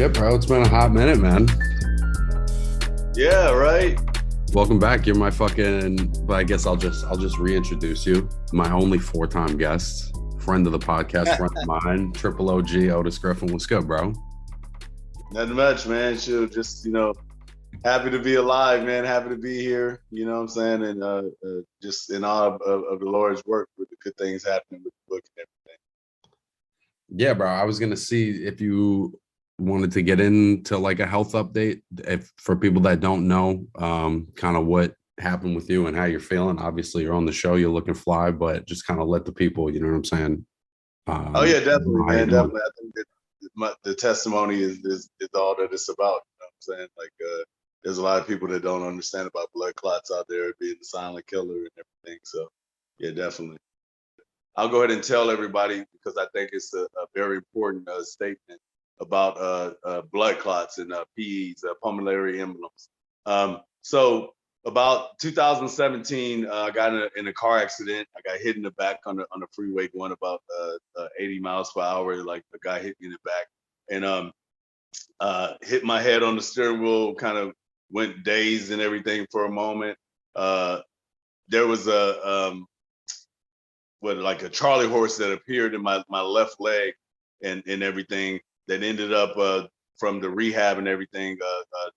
Shit, bro, it's been a hot minute, man. Yeah, right. Welcome back. You're my fucking. But I guess I'll just reintroduce you. My only four-time guest, friend of the podcast, friend of mine, Triple OG Otis Griffin. What's good, bro? Nothing much, man. Shoot, just happy to be alive, man. Happy to be here. You know what I'm saying? And just in awe of the Lord's work with the good things happening with the book and everything. Yeah, bro. I was gonna see if you wanted to get into like a health update, if for people that don't know, kind of what happened with you and how you're feeling. Obviously, you're on the show, you're looking fly, but just kind of let the people, you know what I'm saying? Oh yeah, definitely, Know how you man. doing. Definitely. I think that the testimony is all that it's about. You know what I'm saying? Like, there's a lot of people that don't understand about blood clots out there being the silent killer and everything. So, yeah, definitely. I'll go ahead and tell everybody because I think it's a very important statement about blood clots and PEs, pulmonary emblems. So about 2017, I got in a car accident. I got hit in the back on the freeway going about 80 miles per hour. Like the guy hit me in the back and hit my head on the steering wheel. Kind of went dazed and everything for a moment. There was like a Charlie horse that appeared in my left leg and everything that ended up from the rehab and everything,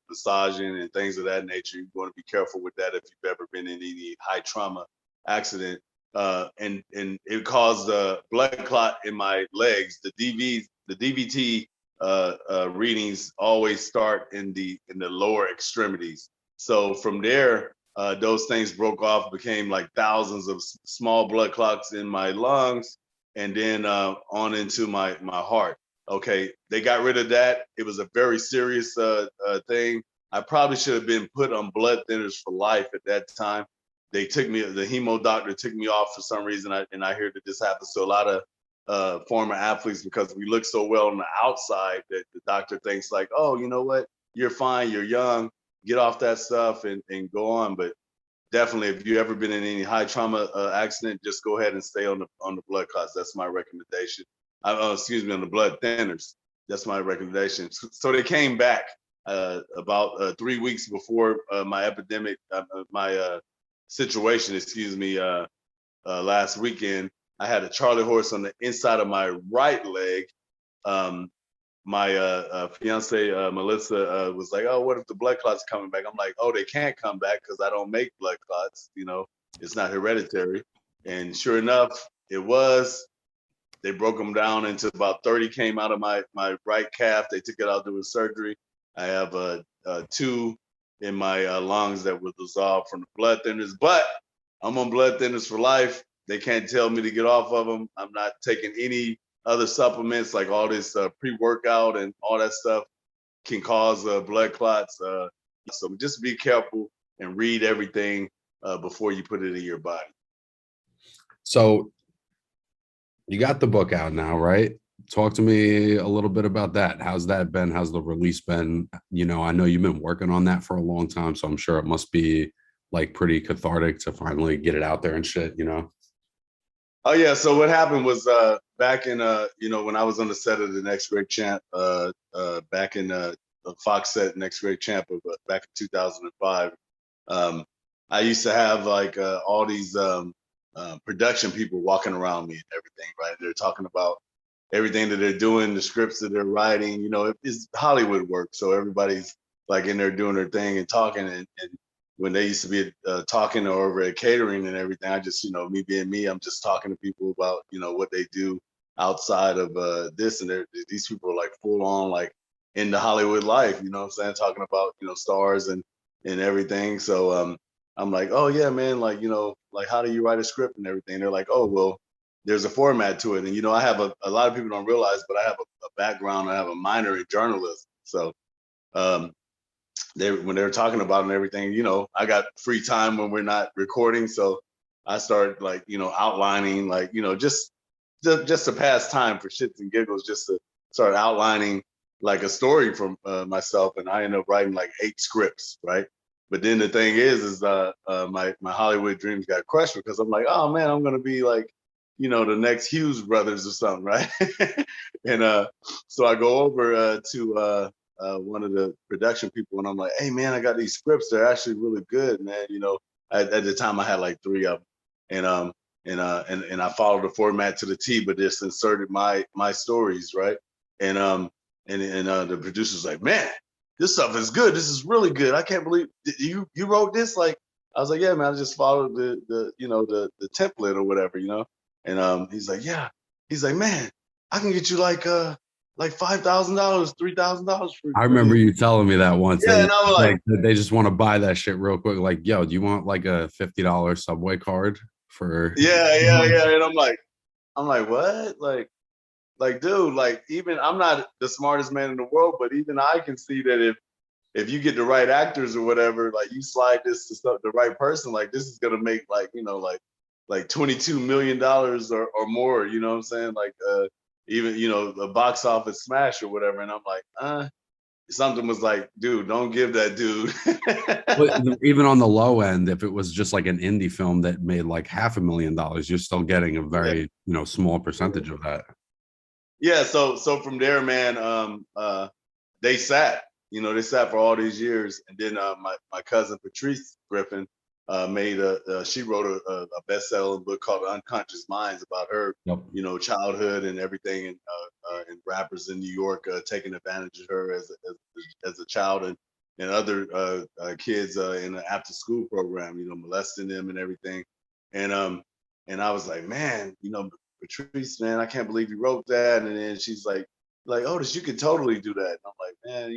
massaging and things of that nature. You want to be careful with that if you've ever been in any high trauma accident. And it caused a blood clot in my legs. The DVT readings always start in the lower extremities. So from there, those things broke off, became like thousands of small blood clots in my lungs, and then on into my heart. Okay, they got rid of that. It was a very serious thing. I probably should have been put on blood thinners for life at that time. They took me, the hemo doctor took me off for some reason, and I hear that this happens to a lot of former athletes because we look so well on the outside that the doctor thinks like, oh, you know what, you're fine, you're young, get off that stuff and go on. But definitely, if you ever been in any high trauma accident, just go ahead and stay on the blood clots. That's my recommendation. Excuse me, on the blood thinners. That's my recommendation. So they came back about 3 weeks before my situation. Excuse me. Last weekend, I had a Charlie horse on the inside of my right leg. My fiance Melissa was like, "Oh, what if the blood clots coming back?" I'm like, "Oh, they can't come back because I don't make blood clots. It's not hereditary." And sure enough, it was. They broke them down into about 30 came out of my right calf. They took it out doing surgery. I have two in my lungs that were dissolved from the blood thinners, but I'm on blood thinners for life. They can't tell me to get off of them. I'm not taking any other supplements like all this pre-workout and all that stuff can cause blood clots. So just be careful and read everything before you put it in your body. So you got the book out now, right? Talk to me a little bit about that. How's that been? How's the release been? I know you've been working on that for a long time, so I'm sure it must be like pretty cathartic to finally get it out there and shit. Oh yeah. So what happened was back in when I was on the set of the Next Great Champ, back in the Fox set Next Great Champ of back in 2005. I used to have like all these production people walking around me and everything. Right? They're talking about everything that they're doing, the scripts that they're writing. It's Hollywood work, so everybody's like in there doing their thing and talking. And when they used to be talking or over at catering and everything, I just, me being me, I'm just talking to people about, what they do outside of this. And these people are like full on, like in the Hollywood life, you know what I'm saying? Talking about, stars and everything. So I'm like, oh yeah, man, like, like how do you write a script and everything? They're like, oh, well, there's a format to it. And, I have a lot of people don't realize, but I have a background, I have a minor in journalism. So when they were talking about it and everything, I got free time when we're not recording. So I started like, outlining, like, just to pass time for shits and giggles, just to start outlining like a story from myself. And I ended up writing like 8 scripts, right? But then the thing is my Hollywood dreams got crushed because I'm like, oh man, I'm going to be like the next Hughes brothers or something, right? And so I go over to one of the production people, and I'm like, hey man, I got these scripts. They're actually really good, man. At the time I had like 3 of them, and and I followed the format to the T, but just inserted my stories, right? And the producer's like, man, this stuff is good. This is really good. I can't believe you wrote this. Like, I was like, yeah, man, I just followed the template or whatever, And he's like, yeah. He's like, man, I can get you like $5,000, $3,000 I for remember this. you telling me that once. Yeah, and I'm like, They just want to buy that shit real quick. Like, yo, do you want like a $50 subway card for yeah, and I'm like, what? Like, dude, like even I'm not the smartest man in the world, but even I can see that if you get the right actors or whatever, like you slide this to the right person, like this is gonna make like $22 million or more. You know what I'm saying? Like even a box office smash or whatever. And I'm like, something was like, dude, don't give that dude. But even on the low end, if it was just like an indie film that made like $500,000, you're still getting a Yeah. very, small percentage of that. Yeah. So from there, man, they sat. They sat for all these years, and then my cousin Patrice Griffin she wrote a best-selling book called Unconscious Minds about her, Yep. childhood and everything, and rappers in New York taking advantage of her as a child, and other kids in the after-school program, molesting them and everything, and I was like, man, Patrice, man, I can't believe you wrote that. And then she's like, Otis, you could totally do that. And I'm like, man,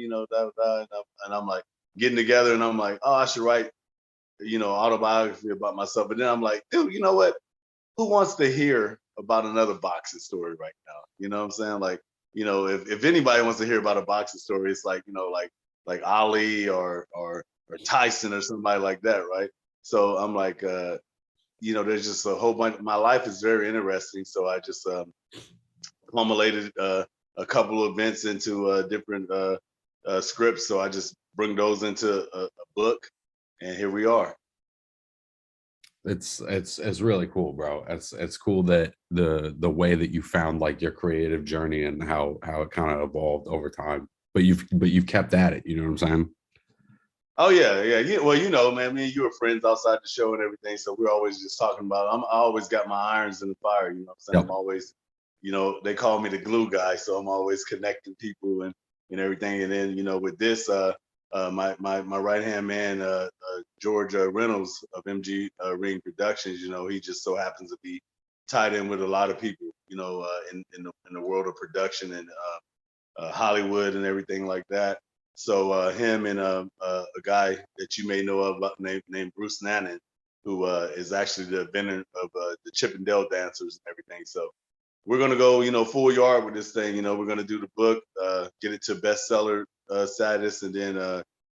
and I'm like getting together, and I'm like, oh, I should write, autobiography about myself. And then I'm like, dude, you know what? Who wants to hear about another boxing story right now? You know what I'm saying? Like, if anybody wants to hear about a boxing story, it's like, like Ali or Tyson or somebody like that, right? So I'm like, there's just a whole bunch. My life is very interesting, so I just formulated a couple of events into different scripts. So I just bring those into a book, and here we are. It's really cool, bro. It's cool that the way that you found like your creative journey and how it kind of evolved over time. But you've kept at it. You know what I'm saying? Oh yeah. Well, man, me and you are friends outside the show and everything, so we're always just talking about. I always got my irons in the fire. You know what I'm saying? Yep. I'm always, they call me the glue guy, so I'm always connecting people and everything. And then with this, my right hand man, George Reynolds of MG Ring Productions, he just so happens to be tied in with a lot of people, in the world of production and Hollywood and everything like that. So him and a guy that you may know of named Bruce Nannon, who is actually the inventor of the Chip and Dale dancers and everything. So we're gonna go, full yard with this thing. We're gonna do the book, get it to bestseller status, and then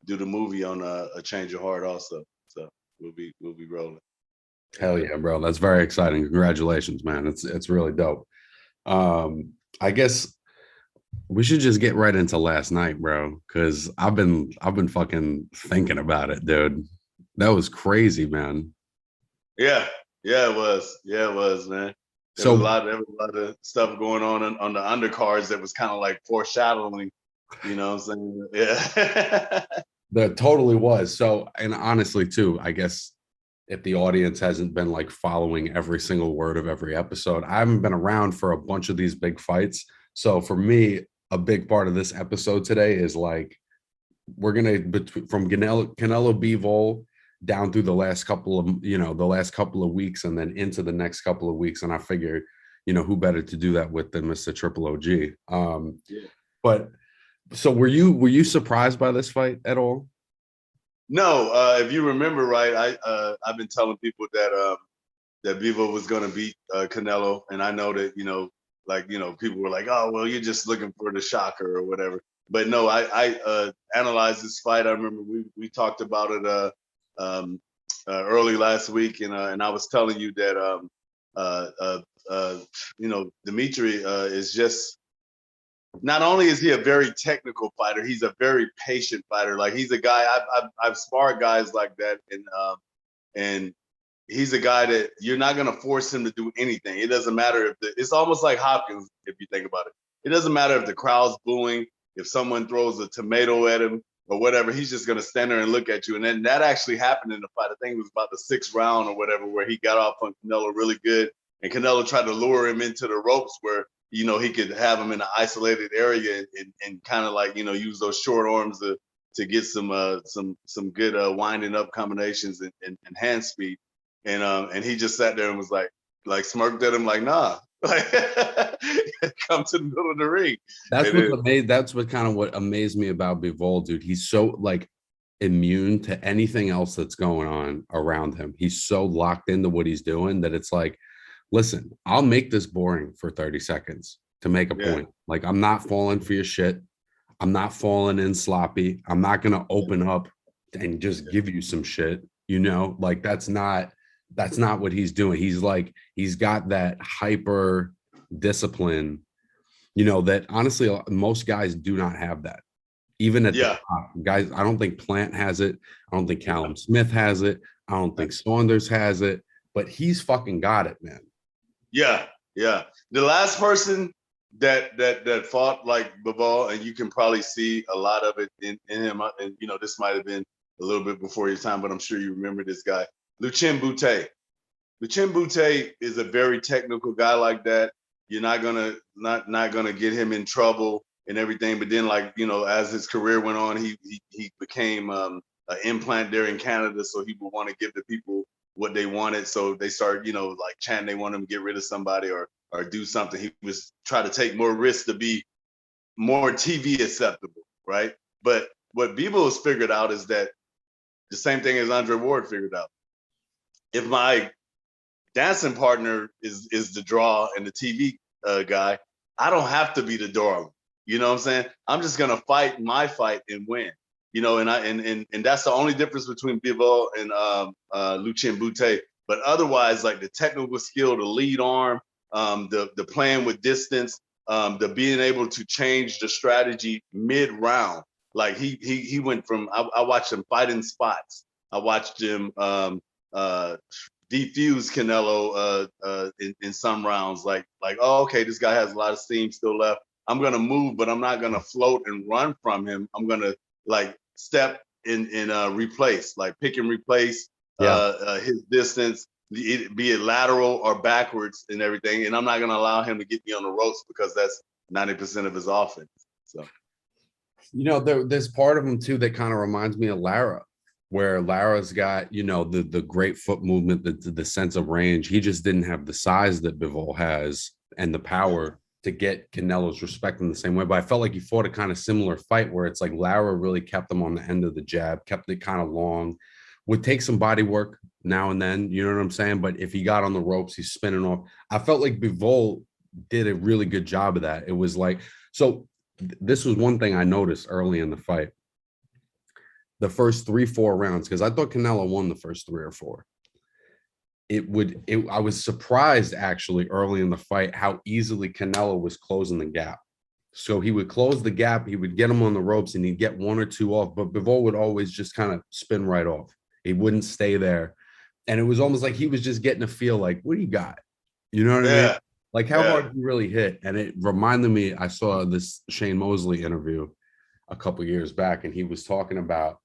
do the movie on A Change of Heart also. So we'll be rolling. Hell yeah, bro. That's very exciting. Congratulations, man. It's really dope. I guess we should just get right into last night, bro, because I've been fucking thinking about it, dude. That was crazy, man. Yeah, yeah, it was. Yeah, it was, man. There was a So lot. There was a lot of stuff going on the undercards that was kind of like foreshadowing. You know what I'm saying? Yeah. that totally was. So, and honestly, too, I guess if the audience hasn't been like following every single word of every episode, I haven't been around for a bunch of these big fights. So for me, a big part of this episode today is like we're gonna from Canelo Bivol down through the last couple of weeks and then into the next couple of weeks. And I figure, who better to do that with than Mr. Triple OG. Yeah. But so were you surprised by this fight at all? No, if you remember right, I've been telling people that Vivo was going to beat Canelo, and I know that people were like, oh well, you're just looking for the shocker or whatever. But no, I analyzed this fight. I remember we talked about it early last week, and I was telling you that Dimitri is just, not only is he a very technical fighter, he's a very patient fighter. Like he's a guy I've sparred guys like that, and he's a guy that you're not going to force him to do anything. It doesn't matter if it's almost like Hopkins, if you think about it. It doesn't matter if the crowd's booing, if someone throws a tomato at him or whatever, he's just going to stand there and look at you. And then that actually happened in the fight. I think it was about the 6th round or whatever, where he got off on Canelo really good. And Canelo tried to lure him into the ropes where, he could have him in an isolated area and kind of like, use those short arms to get some good winding up combinations and hand speed. And he just sat there and was like smirked at him like, nah, like come to the middle of the ring. That's what kind of what amazed me about Bivol, dude. He's so like immune to anything else that's going on around him. He's so locked into what he's doing that it's like, listen, I'll make this boring for 30 seconds to make a point. Like, I'm not falling for your shit. I'm not falling in sloppy. I'm not going to open up and just give you some shit, like that's not what he's doing. He's like, he's got that hyper discipline, that honestly, most guys do not have that. Even at the top, guys, I don't think Plant has it. I don't think Callum Smith has it. I don't think Saunders has it, but he's fucking got it, man. Yeah. The last person that fought like Bivol, and you can probably see a lot of it in him. And this might have been a little bit before your time, but I'm sure you remember this guy, Lucien Boutte. Lucien Boutte is a very technical guy like that. You're not gonna get him in trouble and everything. But then, like, as his career went on, he became an implant there in Canada, so he would want to give the people what they wanted. So they started, like chanting they want him to get rid of somebody or do something. He was trying to take more risks to be more TV acceptable, right? But what Bivol has figured out is that the same thing as Andre Ward figured out. If my dancing partner is the draw and the TV guy, I don't have to be the darling. You know what I'm saying? I'm just gonna fight my fight and win. And that's the only difference between Bivol and Lucien Boutte. But otherwise, like the technical skill, the lead arm, the playing with distance, the being able to change the strategy mid-round. Like he went from, I watched him fight in spots. I watched him defuse Canelo in some rounds. Like, oh, okay, this guy has a lot of steam still left. I'm gonna move, but I'm not gonna float and run from him. I'm gonna like step and replace, like pick and replace his distance, be it lateral or backwards and everything. And I'm not gonna allow him to get me on the ropes because that's 90% of his offense. So, there's part of him too that kind of reminds me of Lara, where Lara's got, the great foot movement, the sense of range. He just didn't have the size that Bivol has and the power to get Canelo's respect in the same way. But I felt like he fought a kind of similar fight where it's like Lara really kept him on the end of the jab, kept it kind of long, would take some body work now and then, you know what I'm saying? But if he got on the ropes, he's spinning off. I felt like Bivol did a really good job of that. It was like, so this was one thing I noticed early in the fight. The first 3-4 rounds, because I thought Canelo won the first 3 or 4. I was surprised actually early in the fight how easily Canelo was closing the gap. So he would close the gap, he would get him on the ropes and he'd get 1 or 2 off, but Bivol would always just kind of spin right off. He wouldn't stay there. And it was almost like he was just getting a feel like, what do you got? You know what I mean? Like how hard you really hit. And it reminded me, I saw this Shane Mosley interview a couple years back, and he was talking about,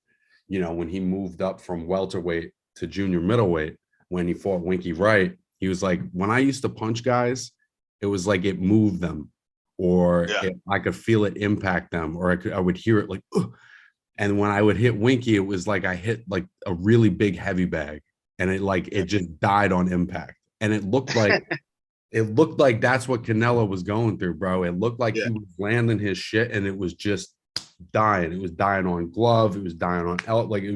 when he moved up from welterweight to junior middleweight, when he fought Winky Wright, he was like, when I used to punch guys, it was like it moved them, or I could feel it impact them, or I would hear it like, ugh. And when I would hit Winky, it was like I hit like a really big heavy bag, and it just died on impact. And it looked like that's what Canelo was going through, bro. It looked like he was landing his shit, and it was just dying. It was dying on glove. It was dying on like it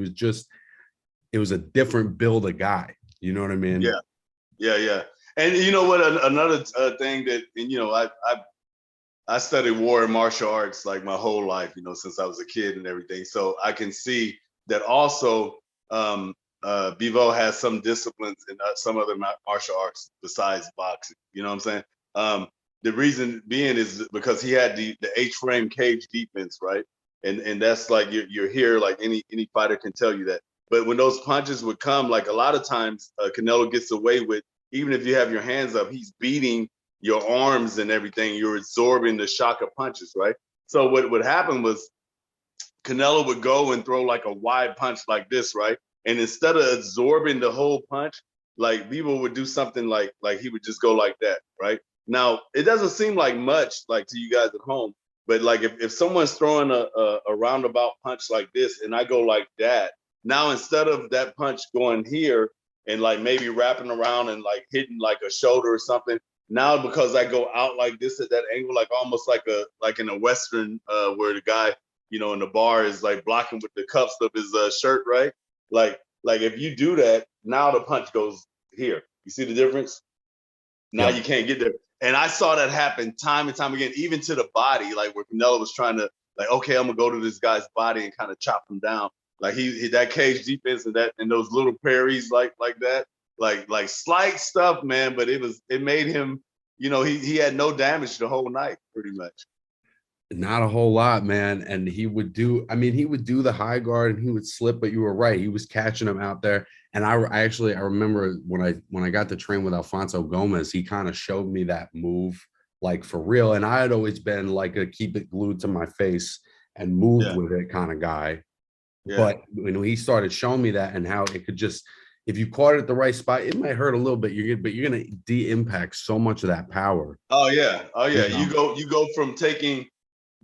was a different build of guy. You know what I mean? Yeah. And you know what? Another thing that, and I studied war and martial arts like my whole life, since I was a kid and everything. So I can see that also Bivol has some disciplines in some other martial arts besides boxing. You know what I'm saying? The reason being is because he had the H-frame cage defense, right? And that's like you're here, like any fighter can tell you that But when those punches would come, like a lot of times Canelo gets away with, even if you have your hands up, he's beating your arms and everything. You're absorbing the shock of punches, right? So what would happen was Canelo would go and throw like a wide punch like this, right? And instead of absorbing the whole punch, like people would do something like he would just go like that, right? Now it doesn't seem like much like to you guys at home, but like if someone's throwing a roundabout punch like this and I go like that, now instead of that punch going here and like maybe wrapping around and like hitting like a shoulder or something, now because I go out like this at that angle, like almost like in a Western where the guy in the bar is like blocking with the cuffs of his shirt, right? Like if you do that, now the punch goes here. You see the difference? Now Yep. you can't get there. And I saw that happen time and time again, even to the body, like where Canelo was trying to like, okay, I'm gonna go to this guy's body and kind of chop him down. Like he that cage defense and those little parries like that, like slight stuff, man. But it made him, he had no damage the whole night, pretty much. Not a whole lot, man. And he would do, I mean, he would do the high guard and he would slip, but you were right. He was catching him out there. And I remember when I got to train with Alfonso Gomez, he kind of showed me that move like for real. And I had always been like a keep it glued to my face and moved with it kind of guy. Yeah. But when he started showing me that and how it could just, if you caught it at the right spot, it might hurt a little bit. But you're gonna de-impact so much of that power. Oh yeah. You know? You go from taking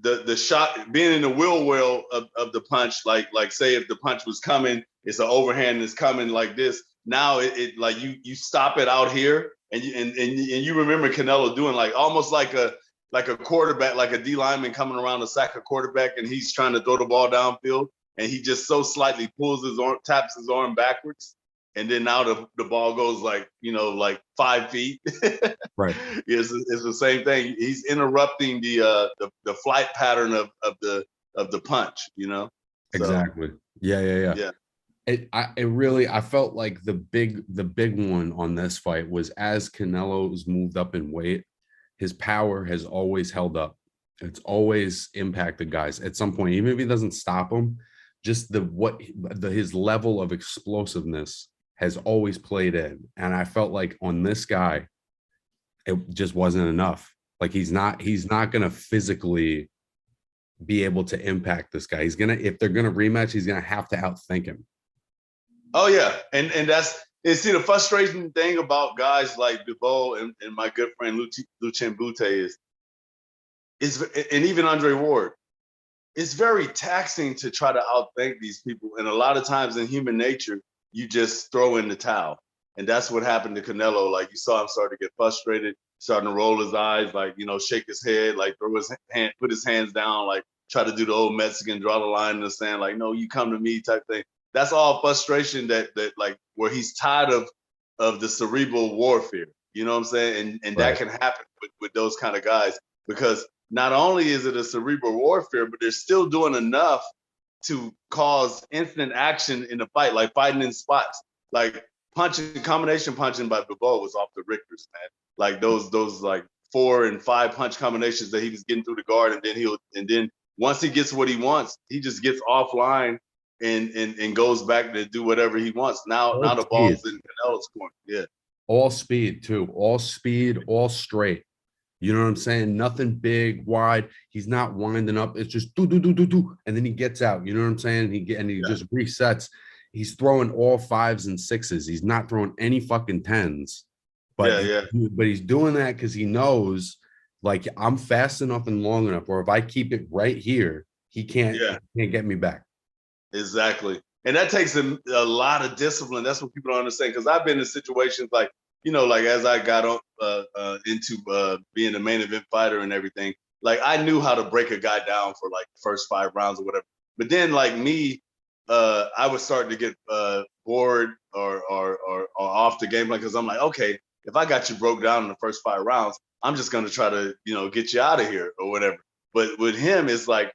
the shot, being in the wheel well of the punch, like say if the punch was coming, it's an overhand that's coming like this. Now it like you stop it out here, and you remember Canelo doing like almost like a quarterback, like a D lineman coming around to sack a quarterback, and he's trying to throw the ball downfield, and he just so slightly pulls his arm, taps his arm backwards, and then now the ball goes like 5 feet. Right. It's the same thing. He's interrupting the flight pattern of the punch. So, Exactly. Yeah. It really, I felt like the big one on this fight was as Canelo's moved up in weight, his power has always held up. It's always impacted guys at some point, even if he doesn't stop them. Just his level of explosiveness has always played in, and I felt like on this guy, it just wasn't enough. Like he's not going to physically be able to impact this guy. If they're gonna rematch, he's gonna have to outthink him. Oh yeah, and see the frustrating thing about guys like Dubois and my good friend Lucien Bute is and even Andre Ward. It's very taxing to try to outthink these people, and a lot of times in human nature, you just throw in the towel. And that's what happened to Canelo. Like you saw him start to get frustrated, starting to roll his eyes, like, shake his head, like throw his hand, put his hands down, like try to do the old Mexican, draw the line in the sand, like, no, you come to me type thing. That's all frustration that like where he's tired of the cerebral warfare. You know what I'm saying? And Right. that can happen with those kind of guys, because not only is it a cerebral warfare, but they're still doing enough to cause instant action in the fight, like fighting in spots, like combination punching by Dubois was off the Richters, man. Like those like 4 and 5 punch combinations that he was getting through the guard, and then once he gets what he wants, he just gets offline and goes back to do whatever he wants. Now the ball's in Canelo's corner. Yeah. All speed too. All speed, all straight. You know what I'm saying? Nothing big, wide. He's not winding up. It's just do, and then he gets out. You know what I'm saying? He just resets. He's throwing all 5s and 6s. He's not throwing any fucking 10s. But he's doing that because he knows, like, I'm fast enough and long enough, or if I keep it right here, he can't get me back. Exactly. And that takes a lot of discipline. That's what people don't understand. Because I've been in situations like, like as I got into being a main event fighter and everything, like I knew how to break a guy down for like the first 5 rounds or whatever. But then like me, I was starting to get bored or off the game, because I'm like, okay, if I got you broke down in the first 5 rounds, I'm just going to try to, get you out of here or whatever. But with him, it's like,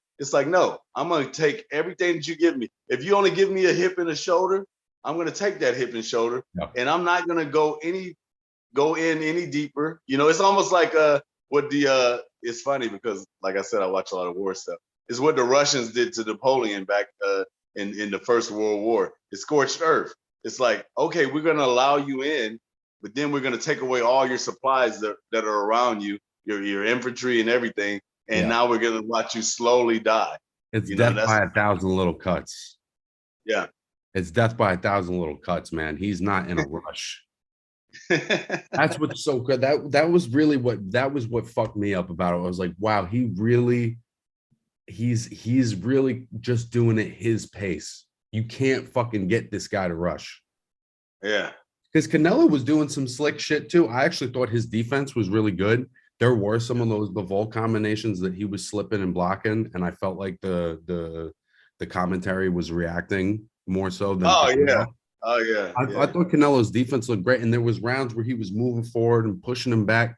no, I'm going to take everything that you give me. If you only give me a hip and a shoulder, I'm going to take that hip and shoulder, and I'm not going to go in any deeper. It's almost like it's funny because, like I said, I watch a lot of war stuff. It's what the Russians did to Napoleon back in the First World War. It's scorched earth. It's like, okay, we're going to allow you in, but then we're going to take away all your supplies that are around you, your infantry and everything. And Yeah. now we're going to watch you slowly die. It's You know, death by 1,000 little cuts. Yeah. It's death by 1,000 little cuts, man. He's not in a rush. That's what's so good. That was really what fucked me up about it. I was like, wow, he's really just doing it his pace. You can't fucking get this guy to rush. Yeah. Because Canelo was doing some slick shit too. I actually thought his defense was really good. There were some of those Bivol combinations that he was slipping and blocking, and I felt like the commentary was reacting more so than Canelo. Oh yeah. I thought Canelo's defense looked great, and there was rounds where he was moving forward and pushing him back.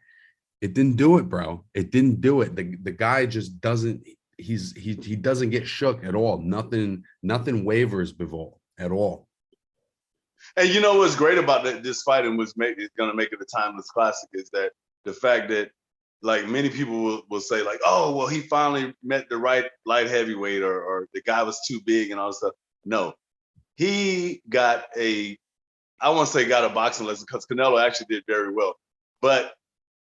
It didn't do it, bro. It didn't do it. The guy just doesn't. He doesn't get shook at all. Nothing wavers Bivol at all. And you know what's great about this fight and what's going to make it a timeless classic is that the fact that like many people will say like, oh, well, he finally met the right light heavyweight or the guy was too big and all this stuff. No, he got I won't say got a boxing lesson because Canelo actually did very well, but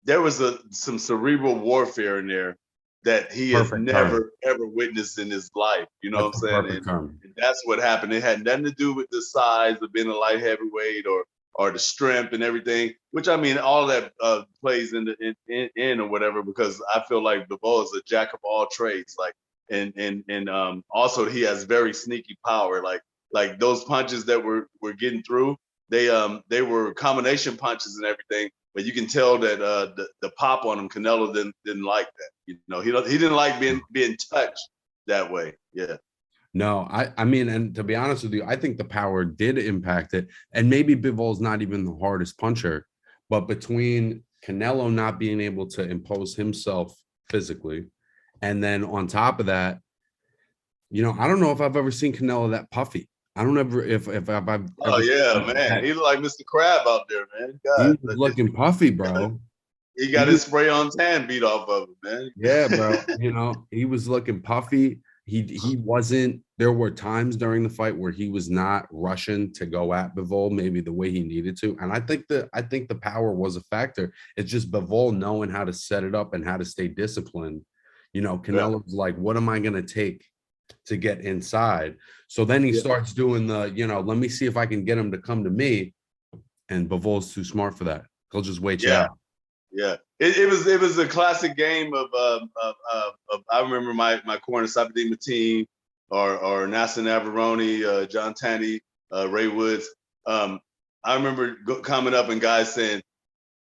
there was some cerebral warfare in there that he has never ever witnessed in his life. You know what I'm saying? And that's what happened. It had nothing to do with the size of being a light heavyweight or the strength and everything. Which I mean, all that plays in or whatever. Because I feel like Bivol is a jack of all trades. Like and also he has very sneaky power. Like those punches that we're getting through, they were combination punches and everything. But you can tell that the pop on him, Canelo didn't like that. You know, he didn't like being touched that way. Yeah. No, I mean, and to be honest with you, I think the power did impact it. And maybe Bivol's not even the hardest puncher, but between Canelo not being able to impose himself physically, and then on top of that, you know, I don't know if I've ever seen Canelo that puffy. I don't ever if I've ever. Oh yeah, man, he looked like Mr. Crab out there, man. God, he was looking puffy, bro. He got his spray on tan beat off of him, man. Yeah, bro. You know, he was looking puffy. He wasn't. There were times during the fight where he was not rushing to go at Bivol maybe the way he needed to, and I think the power was a factor. It's just Bivol knowing how to set it up and how to stay disciplined. You know, Canelo's like, what am I going to take to get inside? So then he starts doing the, you know, let me see if I can get him to come to me, and Bivol's too smart for that. He'll just wait you out. Yeah, it was a classic game of I remember my corner Sabadima team or Nasser Navarone, John Tanny, Ray Woods. I remember coming up and guys saying,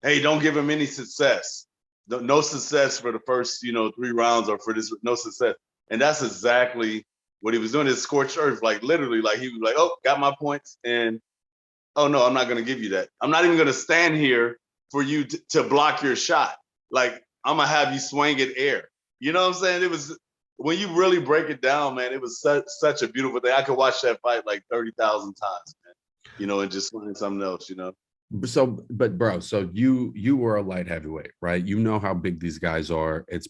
"Hey, don't give him any success. No success for the first 3 rounds or for this no success." And that's exactly what he was doing. Is scorched earth, like literally, like he was like, "Oh, got my points," and oh no, I'm not going to give you that. I'm not even going to stand here for you to block your shot. Like, I'm gonna have you swing it air. You know what I'm saying? It was, when you really break it down, man, it was such a beautiful thing. I could watch that fight like 30,000 times, man. And just find something else, So, but bro, so you were a light heavyweight, right? You know how big these guys are. It's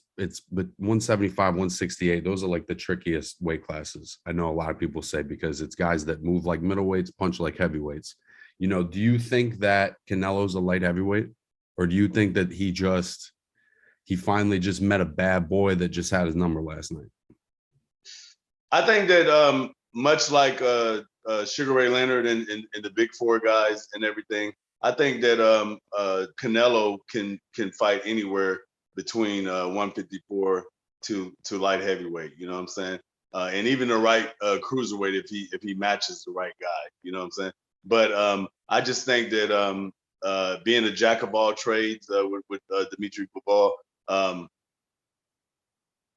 but 175, 168, those are like the trickiest weight classes. I know a lot of people say, because it's guys that move like middleweights, punch like heavyweights. Do you think that Canelo's a light heavyweight, or do you think that he finally just met a bad boy that just had his number last night? I think that much like Sugar Ray Leonard and the Big Four guys and everything, I think that Canelo can fight anywhere between 154 to light heavyweight. You know what I'm saying? And even the right cruiserweight if he matches the right guy. You know what I'm saying? But I just think that being a jack of all trades with Dimitri Bivol,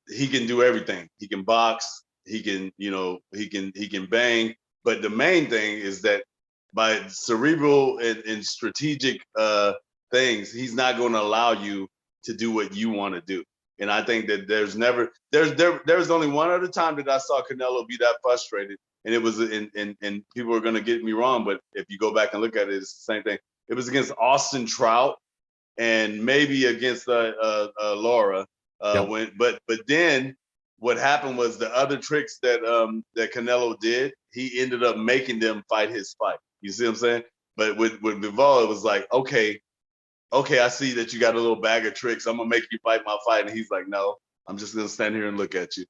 he can do everything. He can box. He can, he can bang. But the main thing is that by cerebral and strategic things, he's not going to allow you to do what you want to do. And I think that there's only one other time that I saw Canelo be that frustrated. And it was, and people are going to get me wrong, but if you go back and look at it, it's the same thing. It was against Austin Trout and maybe against Laura. But then what happened was the other tricks that that Canelo did, he ended up making them fight his fight. You see what I'm saying? But with Bivol, it was like, okay, I see that you got a little bag of tricks. I'm gonna make you fight my fight. And he's like, no, I'm just gonna stand here and look at you.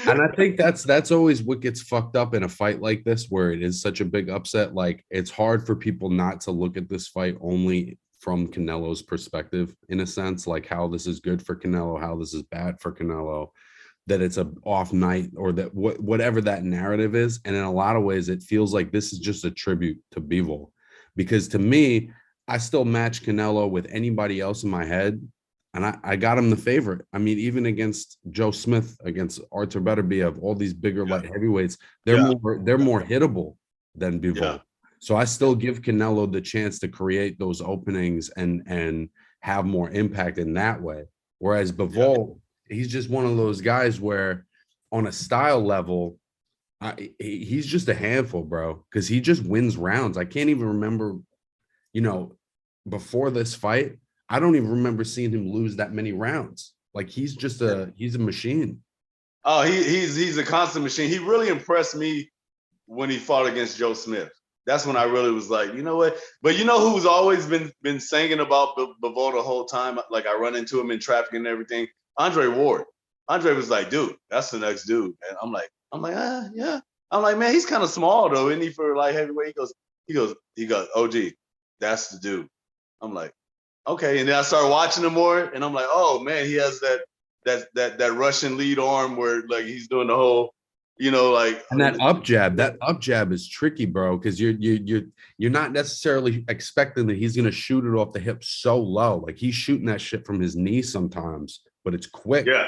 And I think that's always what gets fucked up in a fight like this, where it is such a big upset. Like, it's hard for people not to look at this fight only from Canelo's perspective, in a sense, like how this is good for Canelo, how this is bad for Canelo, that it's a off night, or that whatever that narrative is. And in a lot of ways, it feels like this is just a tribute to Bivol, because to me, I still match Canelo with anybody else in my head. And I got him the favorite. I mean, even against Joe Smith, against Artur Beterbiev, all these bigger light heavyweights, they're more hittable than Bivol. Yeah. So I still give Canelo the chance to create those openings and have more impact in that way. Whereas Bivol, he's just one of those guys where, on a style level, he's just a handful, bro, because he just wins rounds. I can't even remember, before this fight, I don't even remember seeing him lose that many rounds. Like, he's a machine. Oh, he's a constant machine. He really impressed me when he fought against Joe Smith. That's when I really was like, you know what? But you know who's always been singing about Bivol the whole time? Like, I run into him in traffic and everything. Andre Ward. Andre was like, dude, that's the next dude. And I'm like, yeah. I'm like, man, he's kind of small though, isn't he, for light heavyweight? He goes, OG, that's the dude. I'm like, okay. And then I started watching him more, and I'm like, oh man, he has that Russian lead arm where, like, he's doing the whole, like. And that up jab is tricky, bro, because you're not necessarily expecting that he's gonna shoot it off the hip so low. Like, he's shooting that shit from his knee sometimes, but it's quick. Yeah.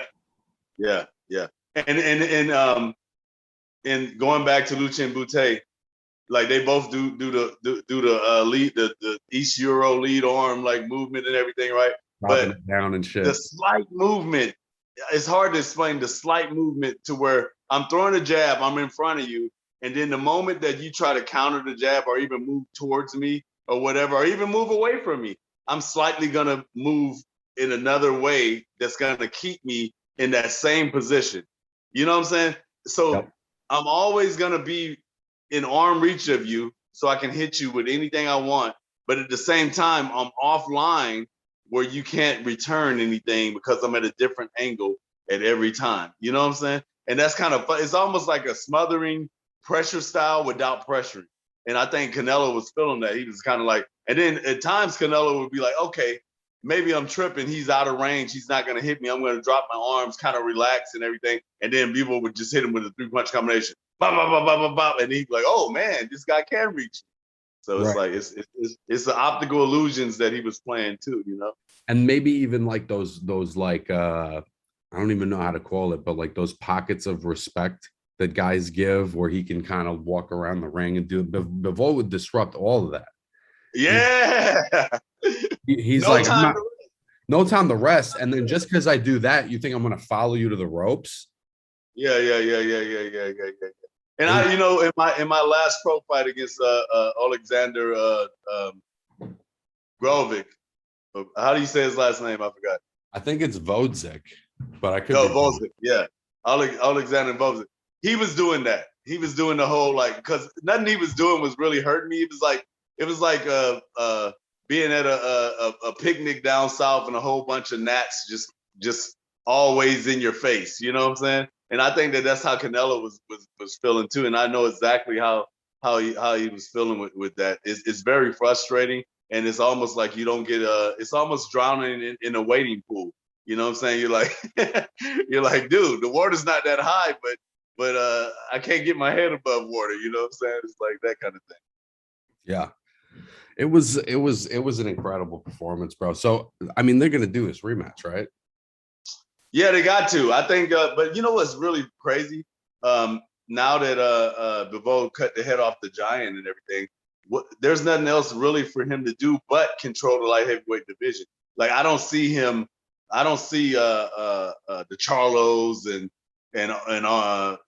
And going back to Lucien Boutte, like, they both do the lead, the East Euro lead arm, like, movement and everything, right? Dropping it down and shit. The slight movement, it's hard to explain the slight movement to where I'm throwing a jab, I'm in front of you, and then the moment that you try to counter the jab or even move towards me or whatever, or even move away from me, I'm slightly gonna move in another way that's gonna keep me in that same position. You know what I'm saying? So Yep. I'm always gonna be in arm reach of you, so I can hit you with anything I want. But at the same time, I'm offline where you can't return anything because I'm at a different angle at every time. You know what I'm saying? And that's kind of fun. It's almost like a smothering pressure style without pressuring. And I think Canelo was feeling that. He was kind of like, and then at times Canelo would be like, okay, maybe I'm tripping. He's out of range. He's not going to hit me. I'm going to drop my arms, kind of relax and everything. And then people would just hit him with a 3-punch combination. Bop, bop, bop, bop, bop, bop. And he'd be like, oh man, this guy can reach. So it's Right. like, it's the optical illusions that he was playing too, And maybe even like those like I don't even know how to call it, but like those pockets of respect that guys give, where he can kind of walk around the ring and do it. Bivol would disrupt all of that. Yeah. He's No like, time no time to rest. And then just because I do that, you think I'm going to follow you to the ropes? Yeah. And I, in my last pro fight against Alexander Grovic, how do you say his last name? I forgot. I think it's Vodzik, but I could. No, Vodzik. Yeah, Alexander Vodzik. He was doing that. He was doing the whole, like, because nothing he was doing was really hurting me. It was like being at a picnic down south and a whole bunch of gnats just always in your face. You know what I'm saying? And I think that's how Canelo was feeling too. And I know exactly how he was feeling with that. It's very frustrating, and it's almost like you don't get it's almost drowning in a wading pool. You know what I'm saying? You're like, dude, the water's not that high, but I can't get my head above water. You know what I'm saying? It's like that kind of thing. Yeah. It was an incredible performance, bro. So, I mean, they're going to do this rematch, right? Yeah, they got to. I think, but you know what's really crazy? Now that Bivol cut the head off the Giant and everything, there's nothing else really for him to do but control the light heavyweight division. Like, I don't see the Charlos and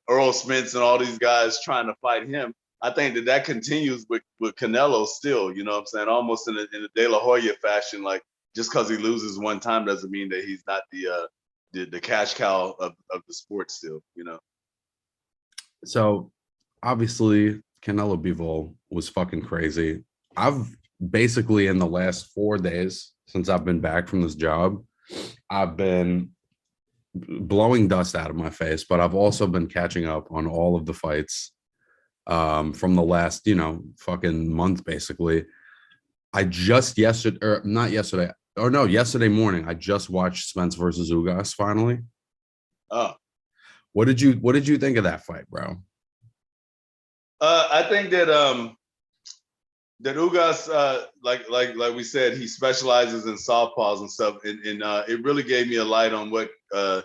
Earl Spence and all these guys trying to fight him. I think that continues with Canelo still, you know what I'm saying? Almost in a De La Hoya fashion, like, just because he loses one time doesn't mean that he's not the cash cow of the sport still, you know. So obviously Canelo Bivol was fucking crazy. I've basically in the last 4 days since I've been back from this job, I've been blowing dust out of my face, but I've also been catching up on all of the fights from the last, fucking month basically. I just yesterday, or not yesterday, or no, yesterday morning, I just watched Spence versus Ugas finally. Oh, What did you think of that fight, bro? I think that Ugas, like we said, he specializes in southpaws and stuff, and it really gave me a light on what the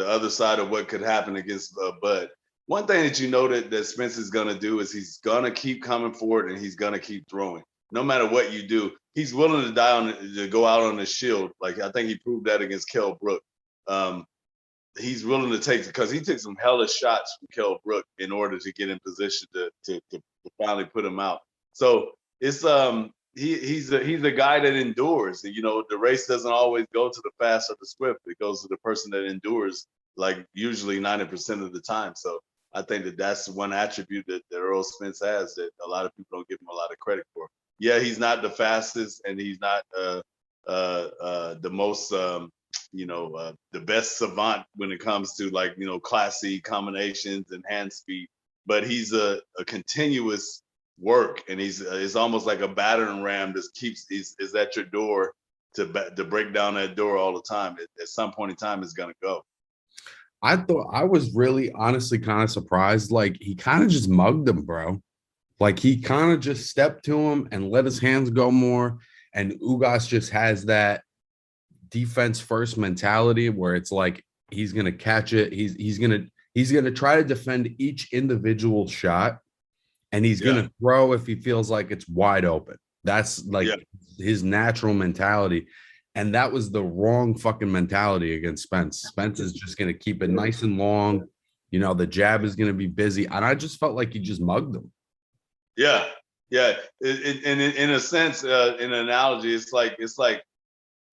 other side of what could happen against Bud. One thing that you know that Spence is gonna do is he's gonna keep coming forward and he's gonna keep throwing, no matter what you do. He's willing to to go out on the shield. Like I think he proved that against Kell Brook. He's willing to take because he took some hellish shots from Kell Brook in order to get in position to finally put him out. So it's he's a guy that endures. The race doesn't always go to the fast or the swift. It goes to the person that endures, like usually 90% of the time. So I think that's one attribute that Earl Spence has that a lot of people don't give him a lot of credit for. Yeah, he's not the fastest and he's not the most the best savant when it comes to classy combinations and hand speed, but he's a continuous work, and it's almost like a battering ram that keeps is at your door to break down that door all the time. At some point in time, it's gonna go. I thought I was really honestly kind of surprised. Like he kind of just mugged him, bro. Like he kind of just stepped to him and let his hands go more. And Ugas just has that defense first mentality where it's like he's gonna catch it. He's gonna try to defend each individual shot, and he's gonna throw if he feels like it's wide open. That's like his natural mentality. And that was the wrong fucking mentality against Spence. Spence is just gonna keep it nice and long. The jab is gonna be busy. And I just felt like he just mugged him. Yeah. Yeah. In a sense, in an analogy, it's like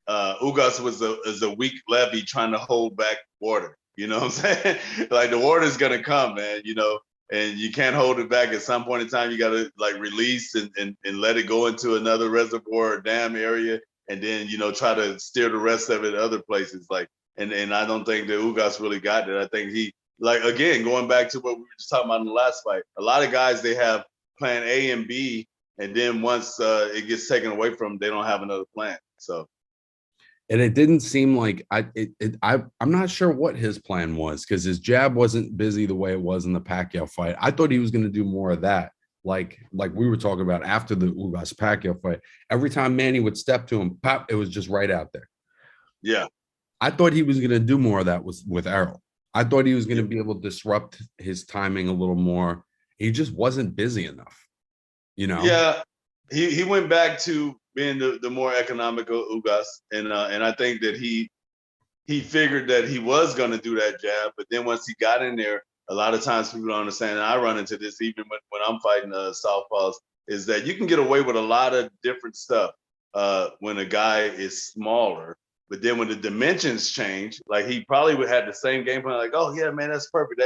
Ugas is a weak levee trying to hold back water. You know what I'm saying? Like the water's gonna come, man. And you can't hold it back. At some point in time, you gotta like release and let it go into another reservoir or dam area, and then try to steer the rest of it other places. Like, and I don't think that Ugas really got that. I think he again going back to what we were just talking about in the last fight. A lot of guys they have plan A and B, and then once it gets taken away from them, they don't have another plan. So. And it didn't seem like I'm not sure what his plan was because his jab wasn't busy the way it was in the Pacquiao fight. I thought he was going to do more of that. Like we were talking about after the Ugas Pacquiao fight. Every time Manny would step to him, pop, it was just right out there. Yeah. I thought he was going to do more of that with Errol. I thought he was going to be able to disrupt his timing a little more. He just wasn't busy enough, Yeah. He went back to being the more economical Ugas, and I think that he figured that he was going to do that jab, but then once he got in there, a lot of times people don't understand, and I run into this even when I'm fighting southpaws, is that you can get away with a lot of different stuff when a guy is smaller, but then when the dimensions change, like he probably would have the same game plan, like, oh yeah, man, that's perfect.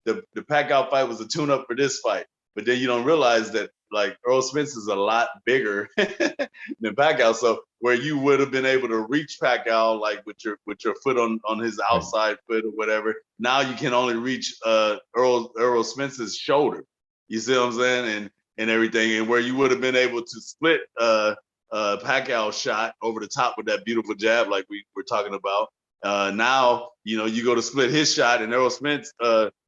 The Pacquiao fight was a tune-up for this fight, but then you don't realize that like Earl Spence is a lot bigger than Pacquiao. So where you would have been able to reach Pacquiao like with your foot on his outside foot or whatever, now you can only reach Earl Spence's shoulder. You see what I'm saying? And everything. And where you would have been able to split Pacquiao's shot over the top with that beautiful jab like we were talking about. Now, you go to split his shot and Earl Spence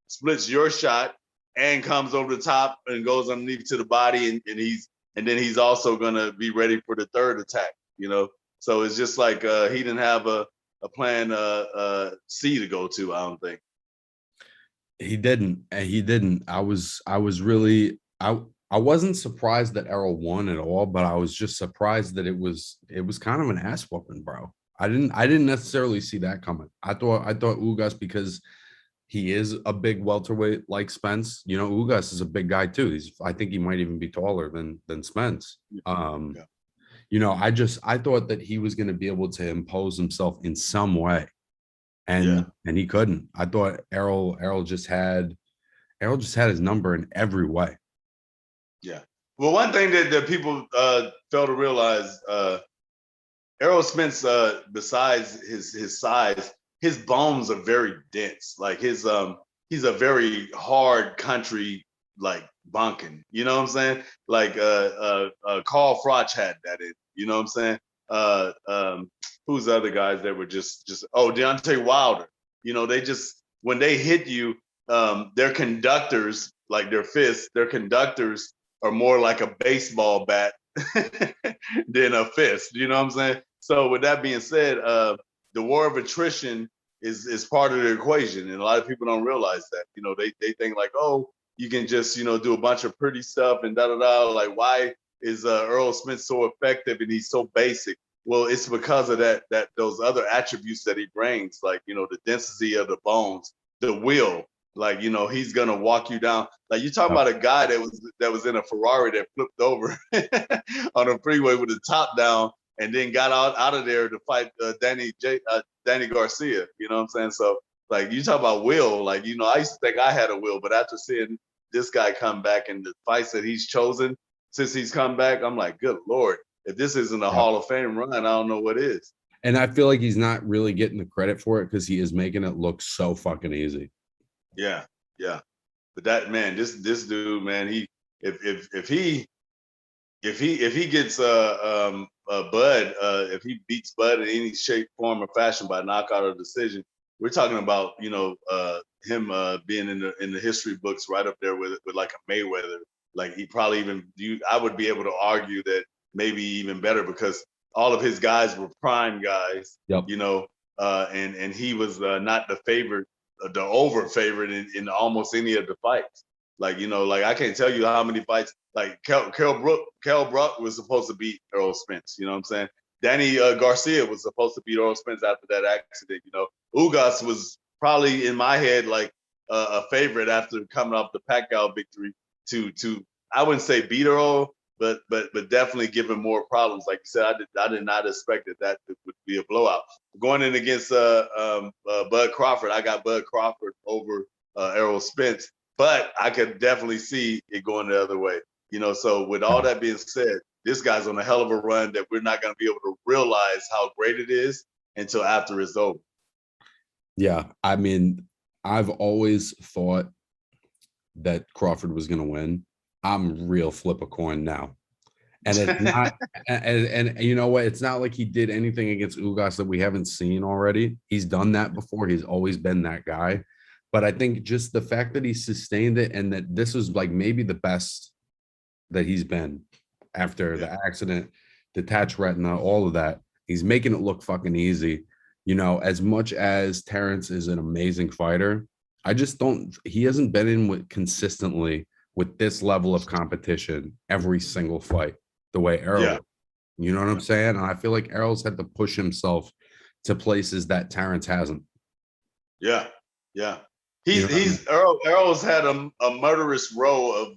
splits your shot and comes over the top and goes underneath to the body, and then he's also gonna be ready for the third attack. So it's just like he didn't have a plan C to go to. I don't think he didn't. He didn't. I was really I wasn't surprised that Errol won at all, but I was just surprised that it was kind of an ass whooping, bro. I didn't necessarily see that coming. I thought Ugas, because he is a big welterweight like Spence. Ugas is a big guy too. I think he might even be taller than Spence. I thought that he was going to be able to impose himself in some way. Yeah. and he couldn't. I thought Errol just had his number in every way. Yeah. Well, one thing that people fail to realize, Errol Spence, besides his size, his bones are very dense. Like he's a very hard country like bunking. You know what I'm saying? Like Carl Froch had that in. You know what I'm saying? Uh, um, who's the other guys that were just Deontay Wilder. You know, they just when they hit you, their conductors like their fists, their conductors are more like a baseball bat than a fist. You know what I'm saying? So with that being said, the war of attrition is part of the equation, and a lot of people don't realize that. You know, they think like, oh, you can just do a bunch of pretty stuff and da da da. Like, why is Earl Smith so effective and he's so basic? Well, it's because of that those other attributes that he brings, like the density of the bones, the will. Like he's gonna walk you down. Like you talking about a guy that was in a Ferrari that flipped over on a freeway with the top down and then got out of there to fight Danny Garcia. You know what I'm saying? So like you talk about will, like I used to think I had a will, but after seeing this guy come back and the fights that he's chosen since he's come back, I'm like, good Lord, if this isn't a Hall of Fame run, I don't know what is. And I feel like he's not really getting the credit for it because he is making it look so fucking easy. Yeah, yeah. But that man, this dude, man, he if he gets Bud, if he beats Bud in any shape, form, or fashion by knockout or decision, we're talking about him being in the history books right up there with like a Mayweather. Like he probably I would be able to argue that maybe even better because all of his guys were prime guys. Yep. And he was not the favorite, the over favorite in almost any of the fights. Like like I can't tell you how many fights. Like Kell Brook was supposed to beat Earl Spence. You know what I'm saying? Danny Garcia was supposed to beat Earl Spence after that accident. Ugas was probably in my head like a favorite after coming off the Pacquiao victory to I wouldn't say beat Earl, but definitely give him more problems. Like you said, I did not expect that would be a blowout. Going in against Bud Crawford, I got Bud Crawford over Errol Spence, but I could definitely see it going the other way. So with all that being said, this guy's on a hell of a run that we're not going to be able to realize how great it is until after it's over. Yeah, I mean, I've always thought that Crawford was going to win. I'm real flip a coin now. And it's not, and you know what? It's not like he did anything against Ugas that we haven't seen already. He's done that before. He's always been that guy. But I think just the fact that he sustained it and that this was like maybe the best that he's been after the accident, detached retina, all of that. He's making it look fucking easy. As much as Terrence is an amazing fighter, I just don't, he hasn't been in with consistently with this level of competition every single fight the way Errol, you know what I'm saying? And I feel like Errol's had to push himself to places that Terrence hasn't. Yeah, yeah. Errol's had a murderous row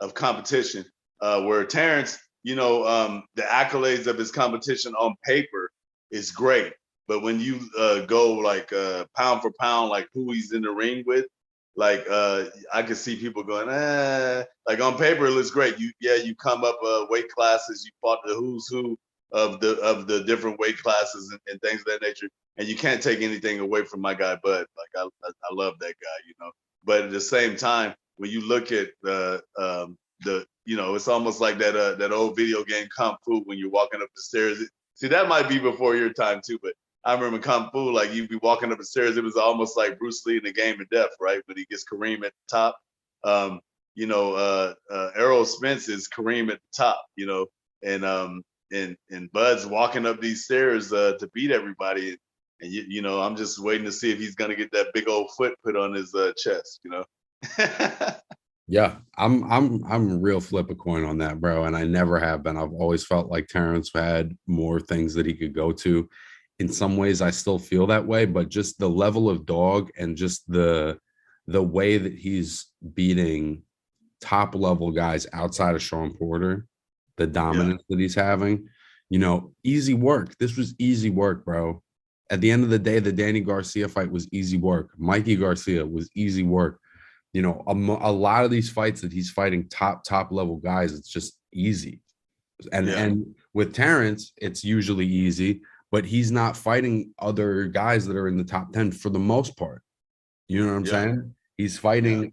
of competition where Terrence, the accolades of his competition on paper is great, but when you go like pound for pound, like who he's in the ring with, like I could see people going, like on paper it looks great. You come up weight classes, you fought the who's who of the different weight classes and things of that nature, and you can't take anything away from my guy Bud. Like I love that guy, But at the same time, when you look at the it's almost like that old video game Kung Fu when you're walking up the stairs. See, that might be before your time too, but I remember Kung Fu, like you'd be walking up the stairs. It was almost like Bruce Lee in the Game of Death, right? When he gets Kareem at the top. Errol Spence is Kareem at the top, and Bud's walking up these stairs to beat everybody. And I'm just waiting to see if he's gonna get that big old foot put on his chest, Yeah, I'm real flip a coin on that, bro. And I never have been. I've always felt like Terrence had more things that he could go to. In some ways, I still feel that way, but just the level of dog and just the way that he's beating top level guys outside of Sean Porter, the dominance that he's having, easy work. This was easy work, bro. At the end of the day, the Danny Garcia fight was easy work. Mikey Garcia was easy work. You know, a lot of these fights that he's fighting top level guys, it's just easy. And with Terrence, it's usually easy, but he's not fighting other guys that are in the top 10 for the most part. You know what I'm saying? He's fighting